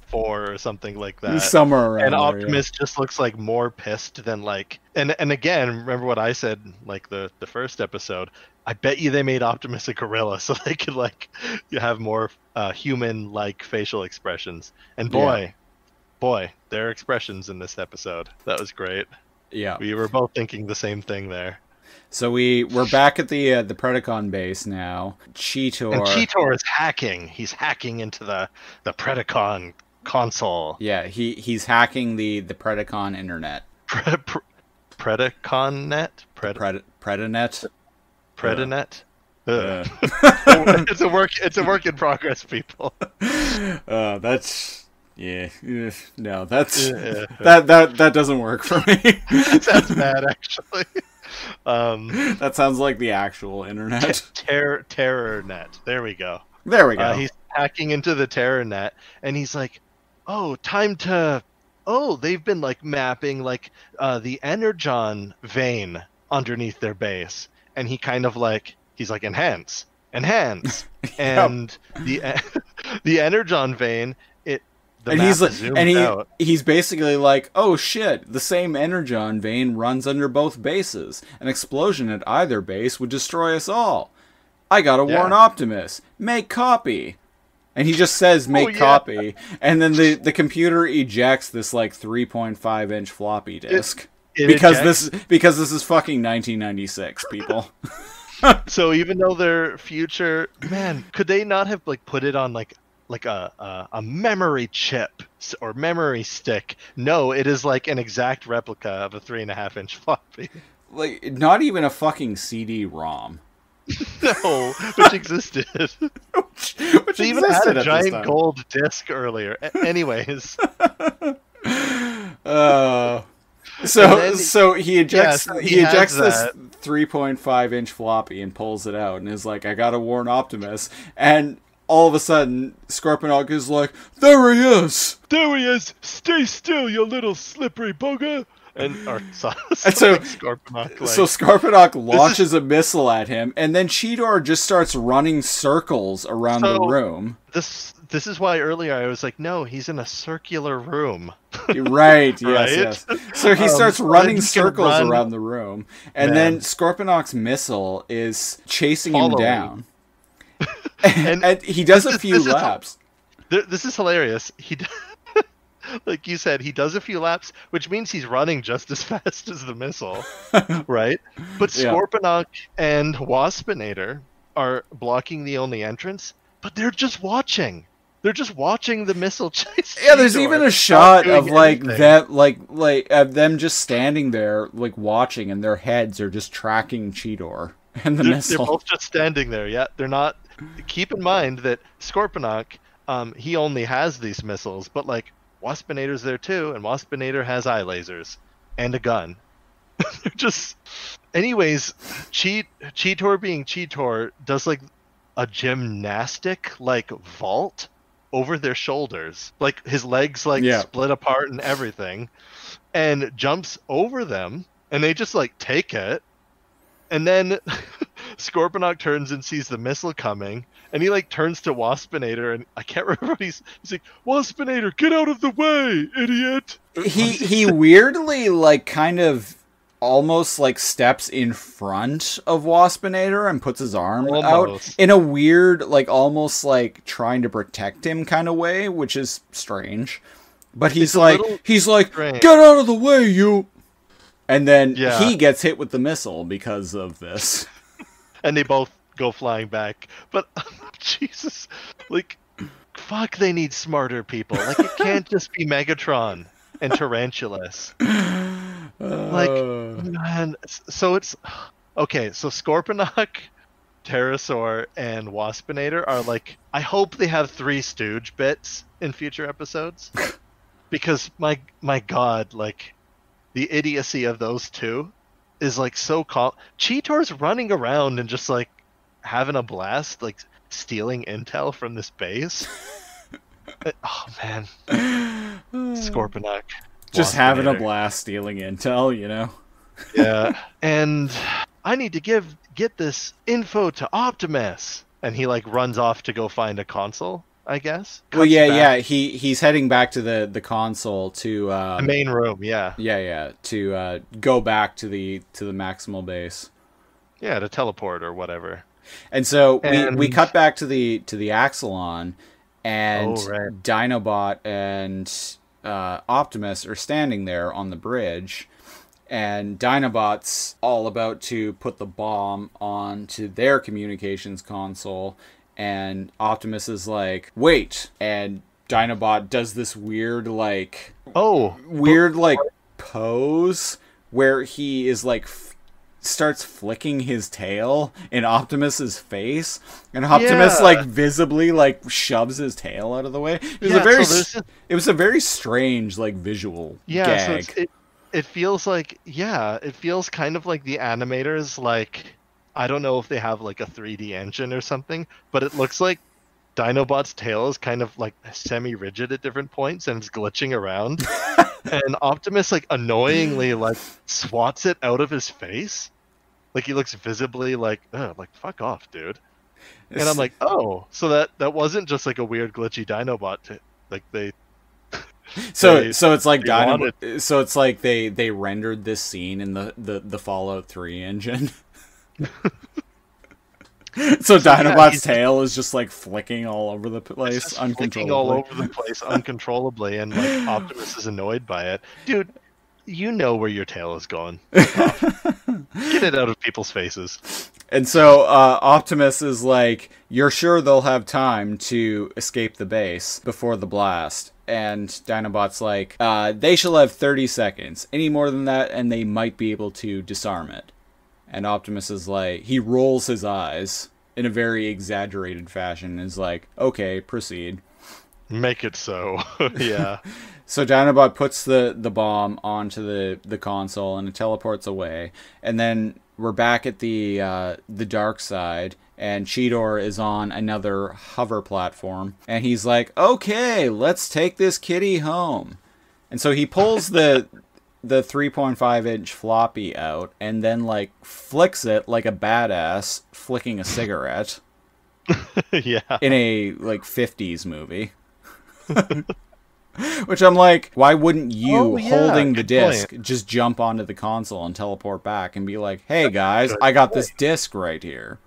Speaker 5: 04 or something like that.
Speaker 7: Somewhere around
Speaker 5: and
Speaker 7: there,
Speaker 5: Optimus just looks like more pissed than like. And again, remember what I said like the first episode. I bet you they made Optimus a gorilla so they could like have more human like facial expressions. And boy, their expressions in this episode, that was great.
Speaker 7: Yeah,
Speaker 5: we were both thinking the same thing there.
Speaker 7: So we're back at the Predacon base now. Cheetor.
Speaker 5: And Cheetor is hacking. He's hacking into the Predacon console.
Speaker 7: Yeah, he's hacking the Predacon internet.
Speaker 5: Predacon net?
Speaker 7: Predanet.
Speaker 5: Predanet? It's a work in progress, people.
Speaker 7: That's no, that doesn't work for me.
Speaker 5: That's bad, actually.
Speaker 7: That sounds like the actual internet.
Speaker 5: Terror net. There we go.
Speaker 7: There we go.
Speaker 5: He's hacking into the terror net, and he's like, "Oh, time to." Oh, they've been like mapping like the energon vein underneath their base, and he kind of like he's like enhance, and the energon vein.
Speaker 7: He's basically like, oh shit, the same energon vein runs under both bases. An explosion at either base would destroy us all. I gotta warn Optimus. Make copy. And he just says make copy, and then the computer ejects this like 3.5-inch floppy disk. Because this is fucking 1996, people.
Speaker 5: So even though they're future, man, could they not have like put it on like a memory chip or memory stick? No, it is like an exact replica of a 3.5-inch floppy.
Speaker 7: Like not even a fucking CD-ROM.
Speaker 5: No, which existed.
Speaker 7: which
Speaker 5: they even had a giant gold disc earlier. Anyways.
Speaker 7: So he ejects this
Speaker 5: that.
Speaker 7: 3.5-inch floppy and pulls it out and is like, I gotta warn Optimus. And all of a sudden, Scorponok is like, there he is!
Speaker 4: There he is! Stay still, you little slippery bugger!
Speaker 5: So
Speaker 7: Scorponok launches a missile at him, and then Cheetor just starts running circles around the room.
Speaker 5: This is why earlier I was like, no, he's in a circular room.
Speaker 7: Right,
Speaker 5: right?
Speaker 7: Yes. So he starts running circles around the room, and then Scorponok's missile is chasing him down. and he does a few laps.
Speaker 5: This is hilarious. Like you said, he does a few laps, which means he's running just as fast as the missile, right? But Scorponok and Waspinator are blocking the only entrance, but they're just watching. They're just watching the missile chase.
Speaker 7: Yeah, there's even a shot of like them just standing there, like watching, and their heads are just tracking Cheetor and the missile.
Speaker 5: They're both just standing there. Yeah, they're not. Keep in mind that Scorponok, he only has these missiles, but like. Waspinator's there too, and Waspinator has eye lasers and a gun. They're just, anyways. Cheetor being Cheetor does like a gymnastic like vault over their shoulders, like his legs like split apart and everything, and jumps over them, and they just like take it, and then Scorponok turns and sees the missile coming. And he like turns to Waspinator, and I can't remember what he's like, Waspinator, get out of the way, idiot!
Speaker 7: He weirdly like kind of almost like steps in front of Waspinator and puts his arm out in a weird like almost like trying to protect him kind of way, which is strange. But he's like strange. Get out of the way, you! And then he gets hit with the missile because of this.
Speaker 5: And they both go flying back, but Jesus, like, fuck, they need smarter people. Like, it can't just be Megatron and Tarantulas. Like, man, so it's okay. So Scorponok, Pterosaur, and Waspinator are like, I hope they have 3 Stooge bits in future episodes, because my God, like, the idiocy of those two is like so Cheetor's running around and just like having a blast, like stealing intel from this base. Oh man, Scorponok
Speaker 7: just having a blast stealing intel, you know.
Speaker 5: Yeah, and I need to get this info to Optimus, and he like runs off to go find a console, I guess.
Speaker 7: Well, yeah. He's heading back to the console to
Speaker 5: the main room. Yeah.
Speaker 7: To go back to the maximal base.
Speaker 5: Yeah, to teleport or whatever.
Speaker 7: And so we cut back to the Axelon, and Dinobot and Optimus are standing there on the bridge, And Dinobot's all about to put the bomb onto their communications console, and Optimus is like, wait, and Dinobot does this weird like pose where he is like starts flicking his tail in Optimus's face, and Optimus like visibly like shoves his tail out of the way. It was a very strange like visual gag.
Speaker 5: So it feels like it feels kind of like the animators, like, I don't know if they have like a 3D engine or something, but it looks like Dinobot's tail is kind of like semi-rigid at different points and it's glitching around. And Optimus like annoyingly like swats it out of his face. Like he looks visibly like, like fuck off, dude. And I'm like, oh, so that wasn't just like a weird glitchy Dinobot. Like they.
Speaker 7: So it's like Dinobot. So it's like they rendered this scene in the Fallout 3 engine. So Dinobot's tail is just like flicking all over the place uncontrollably. And like Optimus is annoyed by it. Dude, you know where your tail is going. Get it out of people's faces. And so Optimus is like, you're sure they'll have time to escape the base before the blast? And Dinobot's like, they shall have 30 seconds. Any more than that, and they might be able to disarm it. And Optimus is like, he rolls his eyes in a very exaggerated fashion and is like, okay, proceed.
Speaker 5: Make it so. Yeah.
Speaker 7: So Dinobot puts the bomb onto the console and it teleports away. And then we're back at the dark side, and Cheetor is on another hover platform. And he's like, okay, let's take this kitty home. And so he pulls the 3.5-inch floppy out and then like flicks it like a badass flicking a cigarette.
Speaker 5: Yeah.
Speaker 7: In a like 50s movie. Which I'm like, why wouldn't you, holding the disc, just jump onto the console and teleport back and be like, hey guys, I got this disc right here.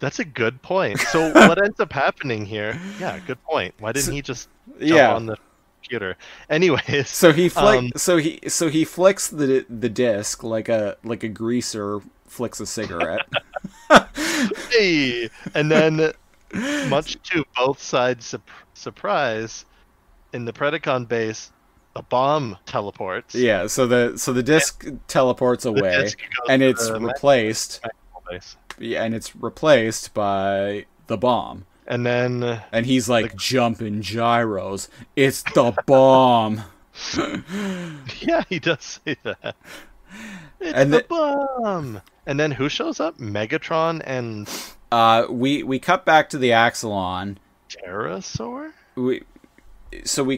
Speaker 5: That's a good point. So what ends up happening here? Yeah, good point. Why didn't he just jump on the computer? Anyways,
Speaker 7: so he he flicks the disc like a greaser flicks a cigarette.
Speaker 5: Hey, and then much to both sides' surprise, in the Predacon base, the bomb teleports.
Speaker 7: Yeah, so the disc teleports away, and it's replaced. Yeah, and it's replaced by the bomb.
Speaker 5: And
Speaker 7: he's like jumping gyros. It's the bomb.
Speaker 5: Yeah, he does say that. It's the bomb. And then who shows up? Megatron and
Speaker 7: we cut back to the Axelon.
Speaker 5: Pterosaur?
Speaker 7: We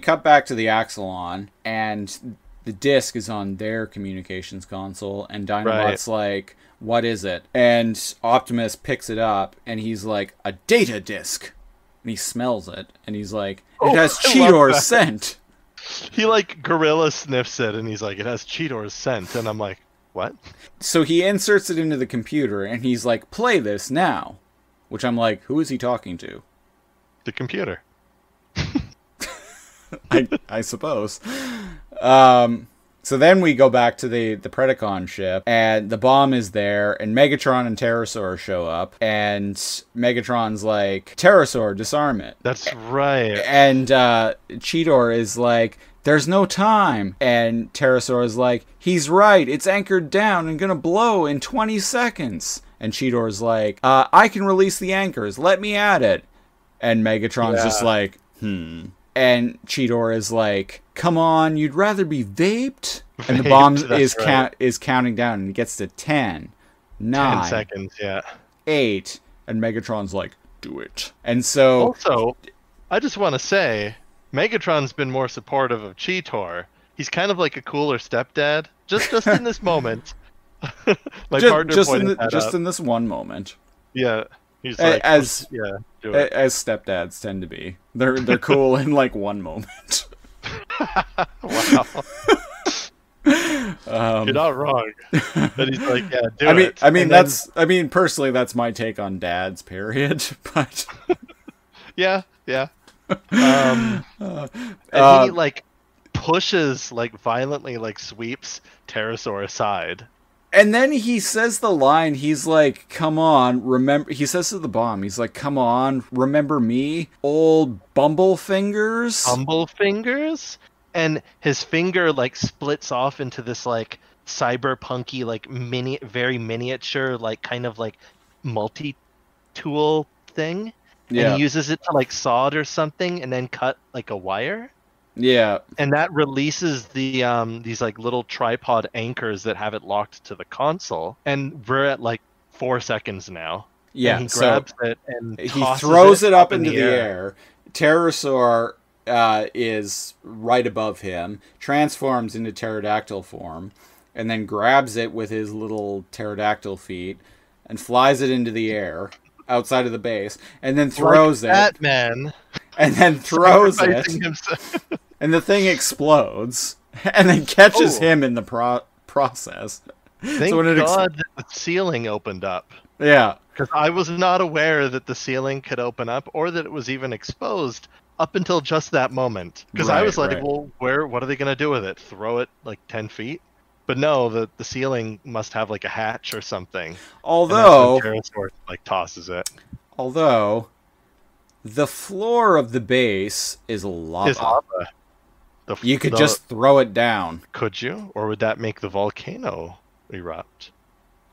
Speaker 7: cut back to the Axelon, and the disc is on their communications console, and Dinobot's like, what is it? And Optimus picks it up, and he's like, a data disc. And he smells it, and he's like, it has Cheetor's scent.
Speaker 5: He like gorilla sniffs it, and he's like, it has Cheetor's scent. And I'm like, what?
Speaker 7: So he inserts it into the computer, and he's like, play this now. Which I'm like, who is he talking to?
Speaker 5: The computer.
Speaker 7: I suppose. So then we go back to the Predacon ship, and the bomb is there, and Megatron and Pterosaur show up, and Megatron's like, Pterosaur, disarm it.
Speaker 5: That's right.
Speaker 7: And Cheetor is like, there's no time. And Pterosaur is like, he's right, it's anchored down and gonna blow in 20 seconds. And Cheetor's like, I can release the anchors, let me at it. And Megatron's just like, And Cheetor is like, come on, you'd rather be vaped? And the bomb is counting down, and it gets to 10, 9,
Speaker 5: 10 seconds,
Speaker 7: 8, and Megatron's like, do it. And so...
Speaker 5: Also, I just want to say, Megatron's been more supportive of Cheetor. He's kind of like a cooler stepdad, just in this moment. My partner pointed that out.
Speaker 7: Just in this one moment.
Speaker 5: Yeah. He's like,
Speaker 7: as
Speaker 5: do it.
Speaker 7: As stepdads tend to be. They're cool in like one moment.
Speaker 5: Wow. You're not wrong. But he's like, yeah, do it.
Speaker 7: I mean, personally, that's my take on dads. Period. But
Speaker 5: yeah. And he like pushes like violently, like sweeps Pterosaur aside.
Speaker 7: And then he says the line, he's like, come on, remember, he says to the bomb, he's like, come on, remember me, old Bumblefingers?
Speaker 5: Bumblefingers? And his finger like splits off into this like cyberpunky, like very miniature, like kind of like multi-tool thing.
Speaker 7: Yeah.
Speaker 5: And he uses it to like sawed or something and then cut like a wire.
Speaker 7: Yeah.
Speaker 5: And that releases the these like little tripod anchors that have it locked to the console. And we're at like 4 seconds now.
Speaker 7: Yeah.
Speaker 5: And he grabs it and
Speaker 7: he
Speaker 5: tosses
Speaker 7: throws it up into
Speaker 5: in
Speaker 7: the air. Pterosaur is right above him, transforms into pterodactyl form, and then grabs it with his little pterodactyl feet and flies it into the air outside of the base, and then throws
Speaker 5: like
Speaker 7: it.
Speaker 5: Batman.
Speaker 7: And then throws it.
Speaker 5: Sacrificing himself.
Speaker 7: And the thing explodes, and then catches him in the process.
Speaker 5: Thank
Speaker 7: so when
Speaker 5: God that the ceiling opened up.
Speaker 7: Yeah.
Speaker 5: Because I was not aware that the ceiling could open up or that it was even exposed up until just that moment. Because I was like, well, what are they going to do with it? Throw it like 10 feet? But no, the ceiling must have like a hatch or something.
Speaker 7: Although,
Speaker 5: Pterosaur like tosses it.
Speaker 7: Although, the floor of the base is lava.
Speaker 5: Is lava.
Speaker 7: You could just throw it down.
Speaker 5: Could you? Or would that make the volcano erupt?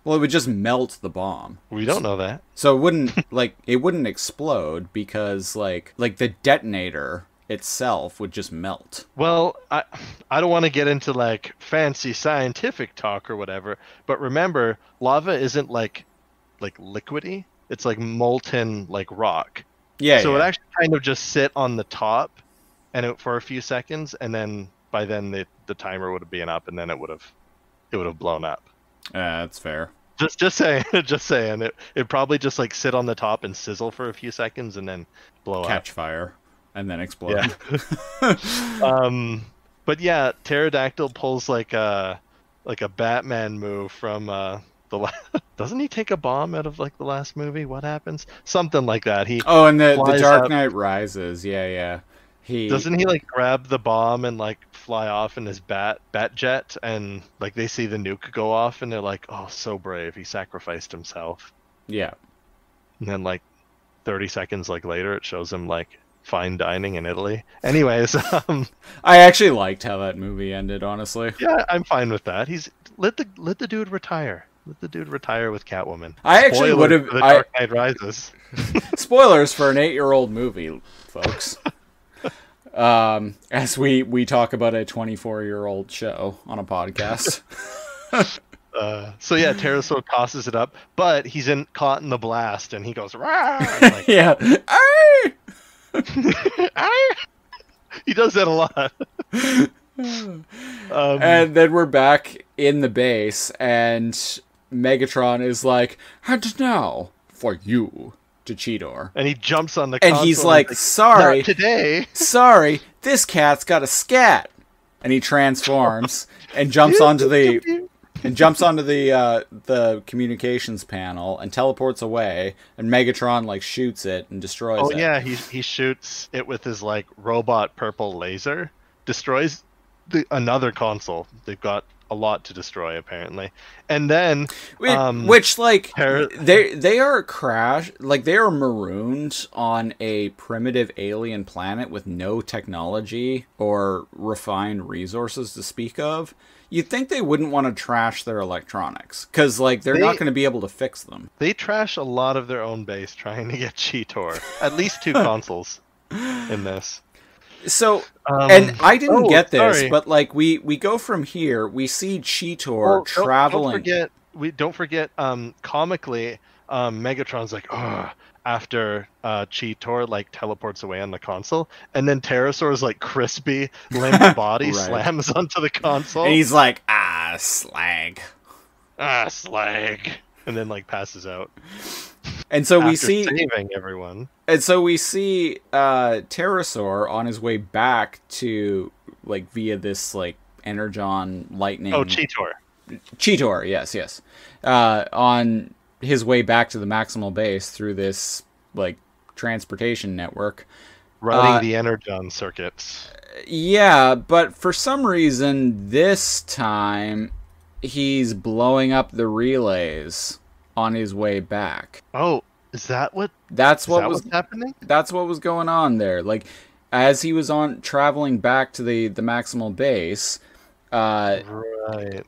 Speaker 7: Well, it would just melt the bomb.
Speaker 5: We don't know that.
Speaker 7: So it wouldn't it wouldn't explode because like the detonator itself would just melt.
Speaker 5: Well, I don't want to get into like fancy scientific talk or whatever, but remember, lava isn't like liquidy. It's like molten like rock.
Speaker 7: Yeah.
Speaker 5: So it actually kind of just sit on the top and for a few seconds, and then by then the timer would have been up, and then it would have blown up.
Speaker 7: That's fair.
Speaker 5: Just saying, just saying. It probably just like sit on the top and sizzle for a few seconds, and then blow up.
Speaker 7: Catch fire, and then explode.
Speaker 5: Yeah. But yeah, Pterodactyl pulls like a Batman move from doesn't he take a bomb out of like the last movie? What happens? Something like that.
Speaker 7: And the Dark Knight Rises. Yeah.
Speaker 5: Doesn't he like grab the bomb and like fly off in his bat jet, and like they see the nuke go off and they're like, oh, so brave, he sacrificed himself.
Speaker 7: Yeah.
Speaker 5: And then like 30 seconds like later it shows him like fine dining in Italy. Anyways,
Speaker 7: I actually liked how that movie ended, honestly.
Speaker 5: Yeah, I'm fine with that. He's let the dude retire. Let the dude retire with Catwoman.
Speaker 7: I actually would have
Speaker 5: The Dark Knight Rises.
Speaker 7: Spoilers for an 8-year-old movie, folks. As we talk about a 24-year-old show on a podcast.
Speaker 5: So yeah, Pterosaur tosses it up, but he's caught in the blast, and he goes, "Rah!" Like,
Speaker 7: yeah.
Speaker 5: He does that a lot.
Speaker 7: And then we're back in the base, and Megatron is like, "And now for you." To Cheetor.
Speaker 5: And he jumps on the console.
Speaker 7: And he's like, sorry.
Speaker 5: Not today.
Speaker 7: Sorry, this cat's got a scat. And he transforms and jumps onto the communications panel and teleports away, and Megatron like shoots it and destroys it.
Speaker 5: Oh yeah, he shoots it with his like robot purple laser, destroys another console. They've got a lot to destroy apparently, and then
Speaker 7: which like they are they are marooned on a primitive alien planet with no technology or refined resources to speak of. You'd think they wouldn't want to trash their electronics because like they're not going to be able to fix them.
Speaker 5: They trash a lot of their own base trying to get Cheetor. At least 2 consoles in this.
Speaker 7: So, and I didn't get this,
Speaker 5: sorry.
Speaker 7: but like we go from here, we see Cheetor traveling.
Speaker 5: Don't forget, comically, Megatron's like, ugh, after Cheetor like teleports away on the console, and then Pterosaur's like crispy, limp body slams onto the console.
Speaker 7: And he's like, slag.
Speaker 5: Slag. And then like passes out.
Speaker 7: And so we see
Speaker 5: saving everyone.
Speaker 7: And so we see Pterosaur on his way back to like via this like energon lightning.
Speaker 5: Oh, Cheetor.
Speaker 7: Cheetor, yes. On his way back to the maximal base through this like transportation network,
Speaker 5: Running the energon circuits.
Speaker 7: Yeah, but for some reason, this time, he's blowing up the relays on his way back.
Speaker 5: Oh, is that what?
Speaker 7: That's what was
Speaker 5: what's happening?
Speaker 7: That's what was going on there. Like, as he was traveling back to the maximal base,
Speaker 5: Right.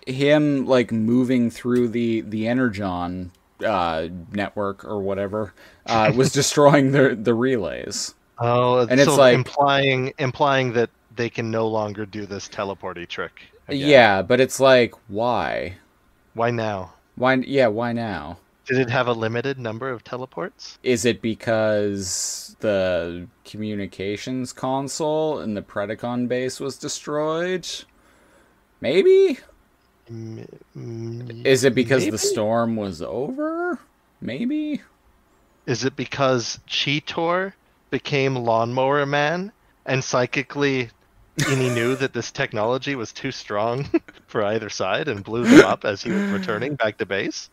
Speaker 7: him like moving through the energon network or whatever was destroying the relays.
Speaker 5: Oh,
Speaker 7: And it's
Speaker 5: so
Speaker 7: like
Speaker 5: implying that they can no longer do this teleporty trick again.
Speaker 7: Yeah, but it's like, why?
Speaker 5: Why now?
Speaker 7: Why? Yeah, why now?
Speaker 5: Did it have a limited number of teleports?
Speaker 7: Is it because the communications console in the Predacon base was destroyed? Maybe? Is it because
Speaker 5: Maybe?
Speaker 7: the storm was over? Maybe?
Speaker 5: Is it because Cheetor became Lawnmower Man and psychically and he knew that this technology was too strong for either side and blew them up as he was returning back to base?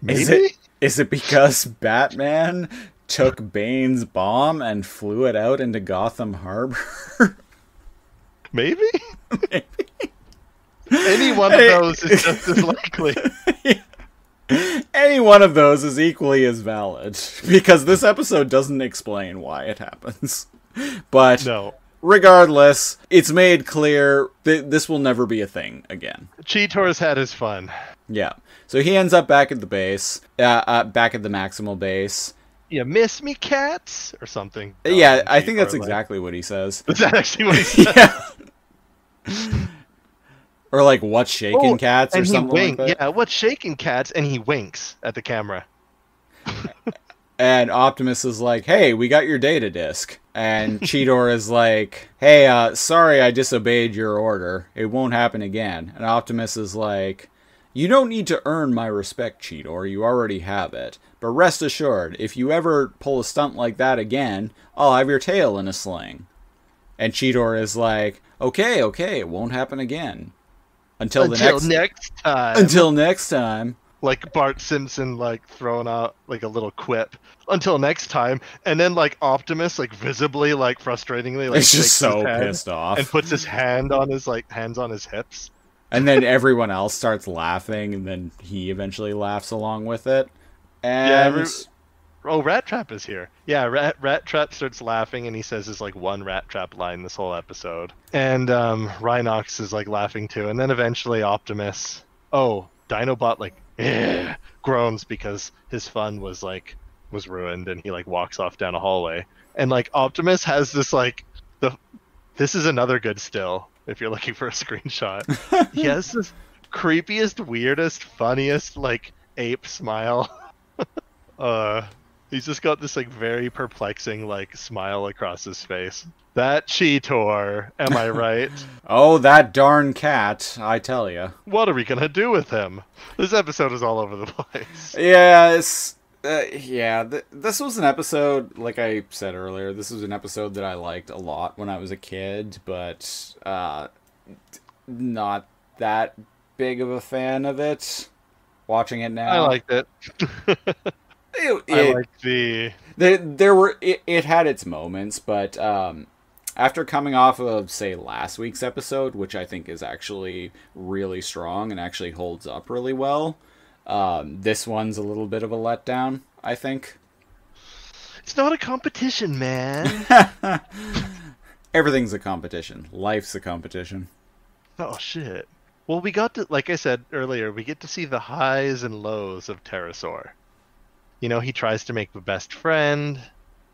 Speaker 5: Maybe?
Speaker 7: Is it because Batman took Bane's bomb and flew it out into Gotham Harbor?
Speaker 5: Maybe? Any one of those is just as likely.
Speaker 7: Any one of those is equally as valid, because this episode doesn't explain why it happens. But
Speaker 5: No.
Speaker 7: regardless, it's made clear that this will never be a thing again.
Speaker 5: Cheetor's had his fun.
Speaker 7: Yeah. So he ends up back at the base, back at the maximal base.
Speaker 5: You miss me, cats? Or something.
Speaker 7: Yeah, I think that's
Speaker 5: Cheetor, like-
Speaker 7: exactly what he says.
Speaker 5: Is that actually what he said?
Speaker 7: Yeah. Or like, what's shaking, cats, or
Speaker 5: and
Speaker 7: something
Speaker 5: he
Speaker 7: like that.
Speaker 5: Yeah, what's shaking, cats? And he winks at the camera.
Speaker 7: And Optimus is like, hey, we got your data disk. And Cheetor is like, hey, sorry I disobeyed your order. It won't happen again. And Optimus is like, you don't need to earn my respect, Cheetor. You already have it. But rest assured, if you ever pull a stunt like that again, I'll have your tail in a sling. And Cheetor is like, okay, it won't happen again. Until
Speaker 5: next time.
Speaker 7: Until next time.
Speaker 5: Like Bart Simpson, like throwing out like a little quip. Until next time, and then like Optimus, like visibly, like frustratingly, like
Speaker 7: It's just
Speaker 5: shakes
Speaker 7: so
Speaker 5: his head
Speaker 7: pissed off.
Speaker 5: and puts his hands on his hips.
Speaker 7: And then everyone else starts laughing, and then he eventually laughs along with it. And
Speaker 5: Oh, Rat Trap is here. Yeah, Rat Trap starts laughing, and he says his like one Rat Trap line this whole episode. And Rhinox is like laughing too, and then eventually Optimus, Dinobot like groans because his fun was ruined, and he like walks off down a hallway. And like Optimus has this like this is another good still if you're looking for a screenshot. He has this creepiest, weirdest, funniest like ape smile. He's just got this like very perplexing like smile across his face. That Cheetor, am I right?
Speaker 7: oh, that darn cat, I tell ya.
Speaker 5: What are we gonna do with him? This episode is all over the place.
Speaker 7: Yeah, this was an episode, like I said earlier, this was an episode that I liked a lot when I was a kid, but not that big of a fan of it. Watching it now.
Speaker 5: I liked it. I liked
Speaker 7: it had its moments, but after coming off of, say, last week's episode, which I think is actually really strong and actually holds up really well, this one's a little bit of a letdown, I think.
Speaker 5: It's not a competition, man.
Speaker 7: Everything's a competition. Life's a competition.
Speaker 5: Oh, shit. Well, we got to, like I said earlier, we get to see the highs and lows of Pterosaur. You know, he tries to make the best friend.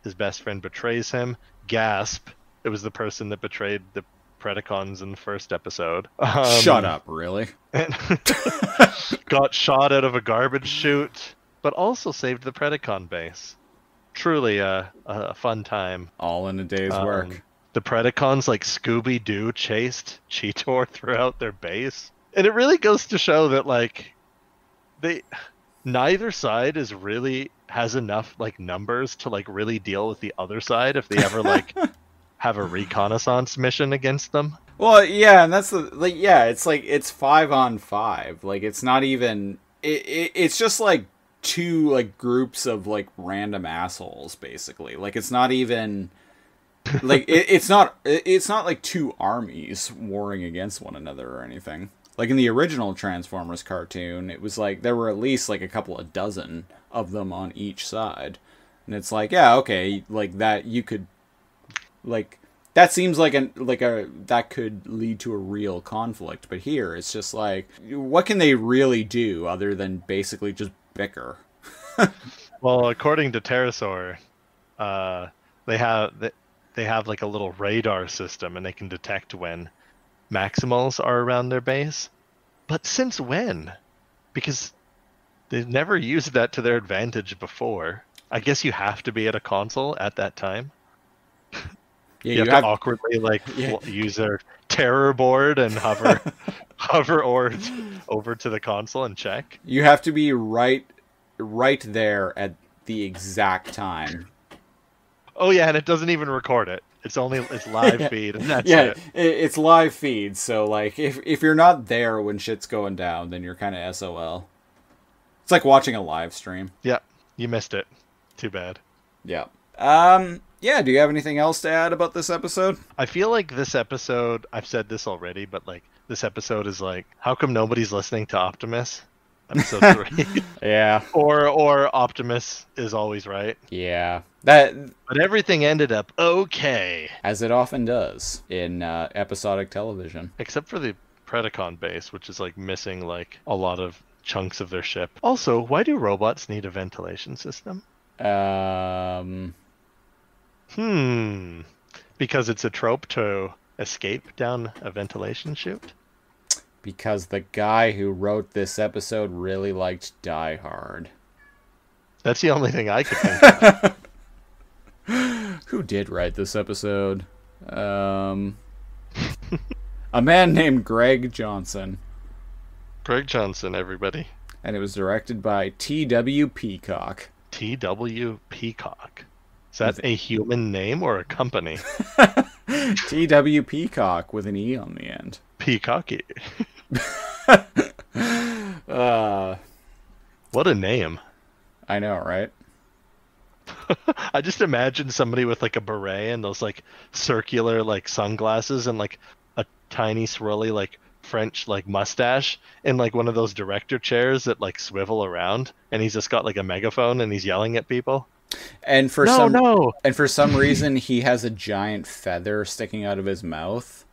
Speaker 5: His best friend betrays him. Gasp. It was the person that betrayed the Predacons in the first episode.
Speaker 7: Shut up, really?
Speaker 5: And got shot out of a garbage chute, but also saved the Predacon base. Truly a fun time.
Speaker 7: All in a day's work.
Speaker 5: The Predacons, like Scooby-Doo, chased Cheetor throughout their base. And it really goes to show that, like, neither side has enough, like, numbers to, like, really deal with the other side if they ever, like, have a reconnaissance mission against them.
Speaker 7: Well, yeah, and that's it's 5-on-5. Like, it's not even... It's just, like, two like groups of like random assholes, basically. Like it's not even like it's not like two armies warring against one another or anything. Like in the original Transformers cartoon, it was like there were at least like a couple of dozen of them on each side. And it's like, yeah, okay, like that you could like that seems like that could lead to a real conflict, but here it's just like, what can they really do other than basically just bicker?
Speaker 5: Well, according to Pterosaur, they have like a little radar system, and they can detect when Maximals are around their base. But since when? Because they've never used that to their advantage before. I guess you have to be at a console at that time.
Speaker 7: Yeah,
Speaker 5: you have to awkwardly use their terror board and hover over to the console and check.
Speaker 7: You have to be right there at the exact time.
Speaker 5: Oh yeah, and it doesn't even record it. It's live feed, and that's it.
Speaker 7: It's live feed, so like if you're not there when shit's going down, then you're kind of SOL. It's like watching a live stream.
Speaker 5: Yeah, you missed it. Too bad.
Speaker 7: Yeah. Yeah, do you have anything else to add about this episode?
Speaker 5: I feel like this episode, I've said this already, but like this episode is like, how come nobody's listening to Optimus? Episode 3.
Speaker 7: Yeah.
Speaker 5: Or Optimus is always right.
Speaker 7: Yeah.
Speaker 5: But everything ended up okay.
Speaker 7: As it often does in episodic television.
Speaker 5: Except for the Predacon base, which is like missing like a lot of chunks of their ship. Also, why do robots need a ventilation system? Because it's a trope to escape down a ventilation chute?
Speaker 7: Because the guy who wrote this episode really liked Die Hard.
Speaker 5: That's the only thing I could think of.
Speaker 7: Who did write this episode? A man named Greg Johnson.
Speaker 5: Greg Johnson, everybody.
Speaker 7: And it was directed by T.W. Peacock.
Speaker 5: T.W. Peacock. Is that a human name or a company?
Speaker 7: T.W. Peacock with an E on the end.
Speaker 5: Peacocky. What a name.
Speaker 7: I know, right?
Speaker 5: I just imagine somebody with like a beret and those like circular like sunglasses and like a tiny swirly like French like mustache in like one of those director chairs that like swivel around, and he's just got like a megaphone and he's yelling at people.
Speaker 7: And for some reason he has a giant feather sticking out of his mouth.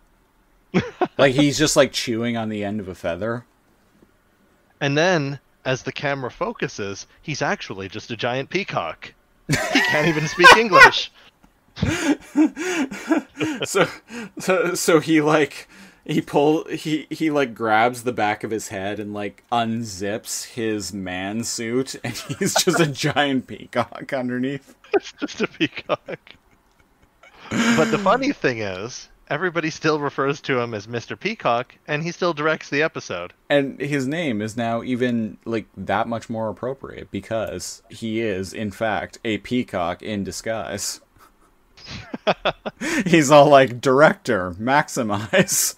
Speaker 7: Like he's just like chewing on the end of a feather. And
Speaker 5: then as the camera focuses, he's actually just a giant peacock. He can't even speak English.
Speaker 7: So he like he like grabs the back of his head and like unzips his man suit, and he's just a giant peacock underneath.
Speaker 5: It's just a peacock. But the funny thing is, everybody still refers to him as Mr. Peacock, and he still directs the episode.
Speaker 7: And his name is now even like that much more appropriate because he is, in fact, a peacock in disguise. He's all like, director, maximize.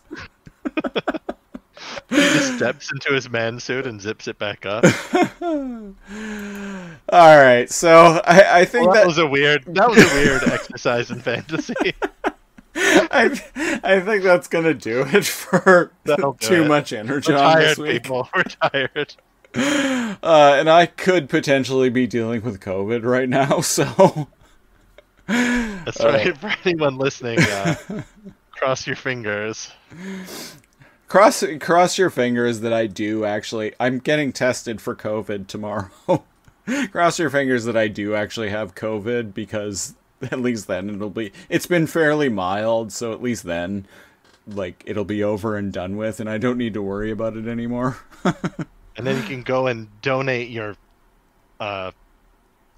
Speaker 5: He just steps into his man suit and zips it back up.
Speaker 7: All right, so I think
Speaker 5: that was a weird exercise in fantasy.
Speaker 7: I think that's gonna do it for too much energon this week.
Speaker 5: People. We're tired.
Speaker 7: And I could potentially be dealing with COVID right now, so.
Speaker 5: That's right. For anyone listening, cross your fingers.
Speaker 7: Cross your fingers that I do actually. I'm getting tested for COVID tomorrow. Cross your fingers that I do actually have COVID, because at least then it's been fairly mild, so at least then like it'll be over and done with, and I don't need to worry about it anymore.
Speaker 5: And then you can go and donate your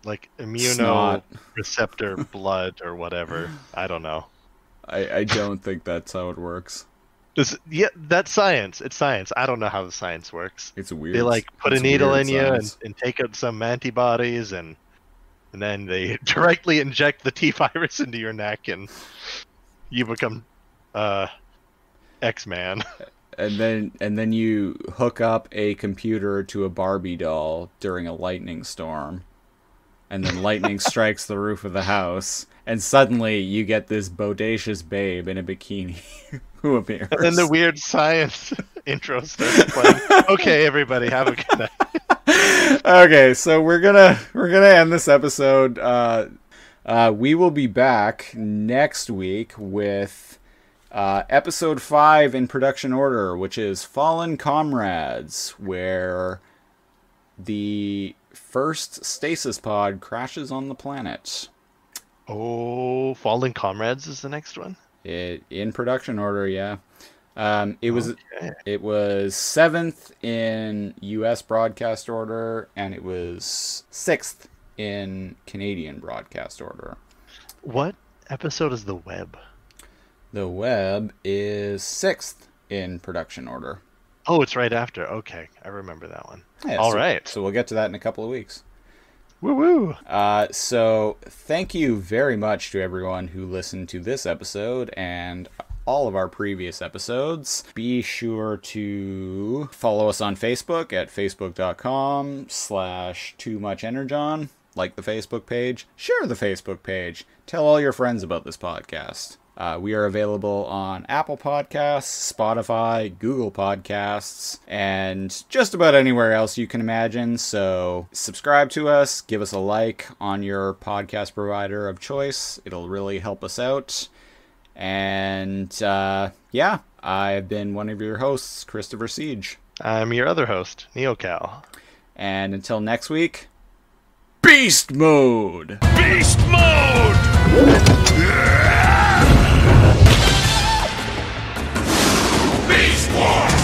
Speaker 5: like immunoreceptor blood or whatever. I don't know.
Speaker 7: I don't think that's how it works.
Speaker 5: That's science. It's science. I don't know how the science works.
Speaker 7: It's weird.
Speaker 5: They like put a needle in you and take out some antibodies, and then they directly inject the T virus into your neck, and you become X-Man.
Speaker 7: and then you hook up a computer to a Barbie doll during a lightning storm, and then lightning strikes the roof of the house, and suddenly you get this bodacious babe in a bikini who appears.
Speaker 5: And then the weird science intro starts playing. Okay, everybody, have a good night.
Speaker 7: Okay, so we're gonna end this episode. We will be back next week with episode 5 in production order, which is Fallen Comrades, where the first stasis pod crashes on the planet.
Speaker 5: Oh, Fallen Comrades is the next one?
Speaker 7: In production order, yeah. It was 7th in U.S. broadcast order, and it was 6th in Canadian broadcast order.
Speaker 5: What episode is The Web?
Speaker 7: The Web is 6th in production order.
Speaker 5: Oh, it's right after. Okay, I remember that one.
Speaker 7: Yeah,
Speaker 5: All right.
Speaker 7: So we'll get to that in a couple of weeks.
Speaker 5: Woo-woo!
Speaker 7: So thank you very much to everyone who listened to this episode and all of our previous episodes. Be sure to follow us on Facebook at facebook.com/toomuchenergon. Like the Facebook page. Share the Facebook page. Tell all your friends about this podcast. We are available on Apple Podcasts, Spotify, Google Podcasts, and just about anywhere else you can imagine. So subscribe to us, give us a like on your podcast provider of choice. It'll really help us out. And yeah, I've been one of your hosts, Christopher Siege.
Speaker 5: I'm your other host, NeoCal.
Speaker 7: And until next week, Beast Mode!
Speaker 4: Beast mode! Beast War!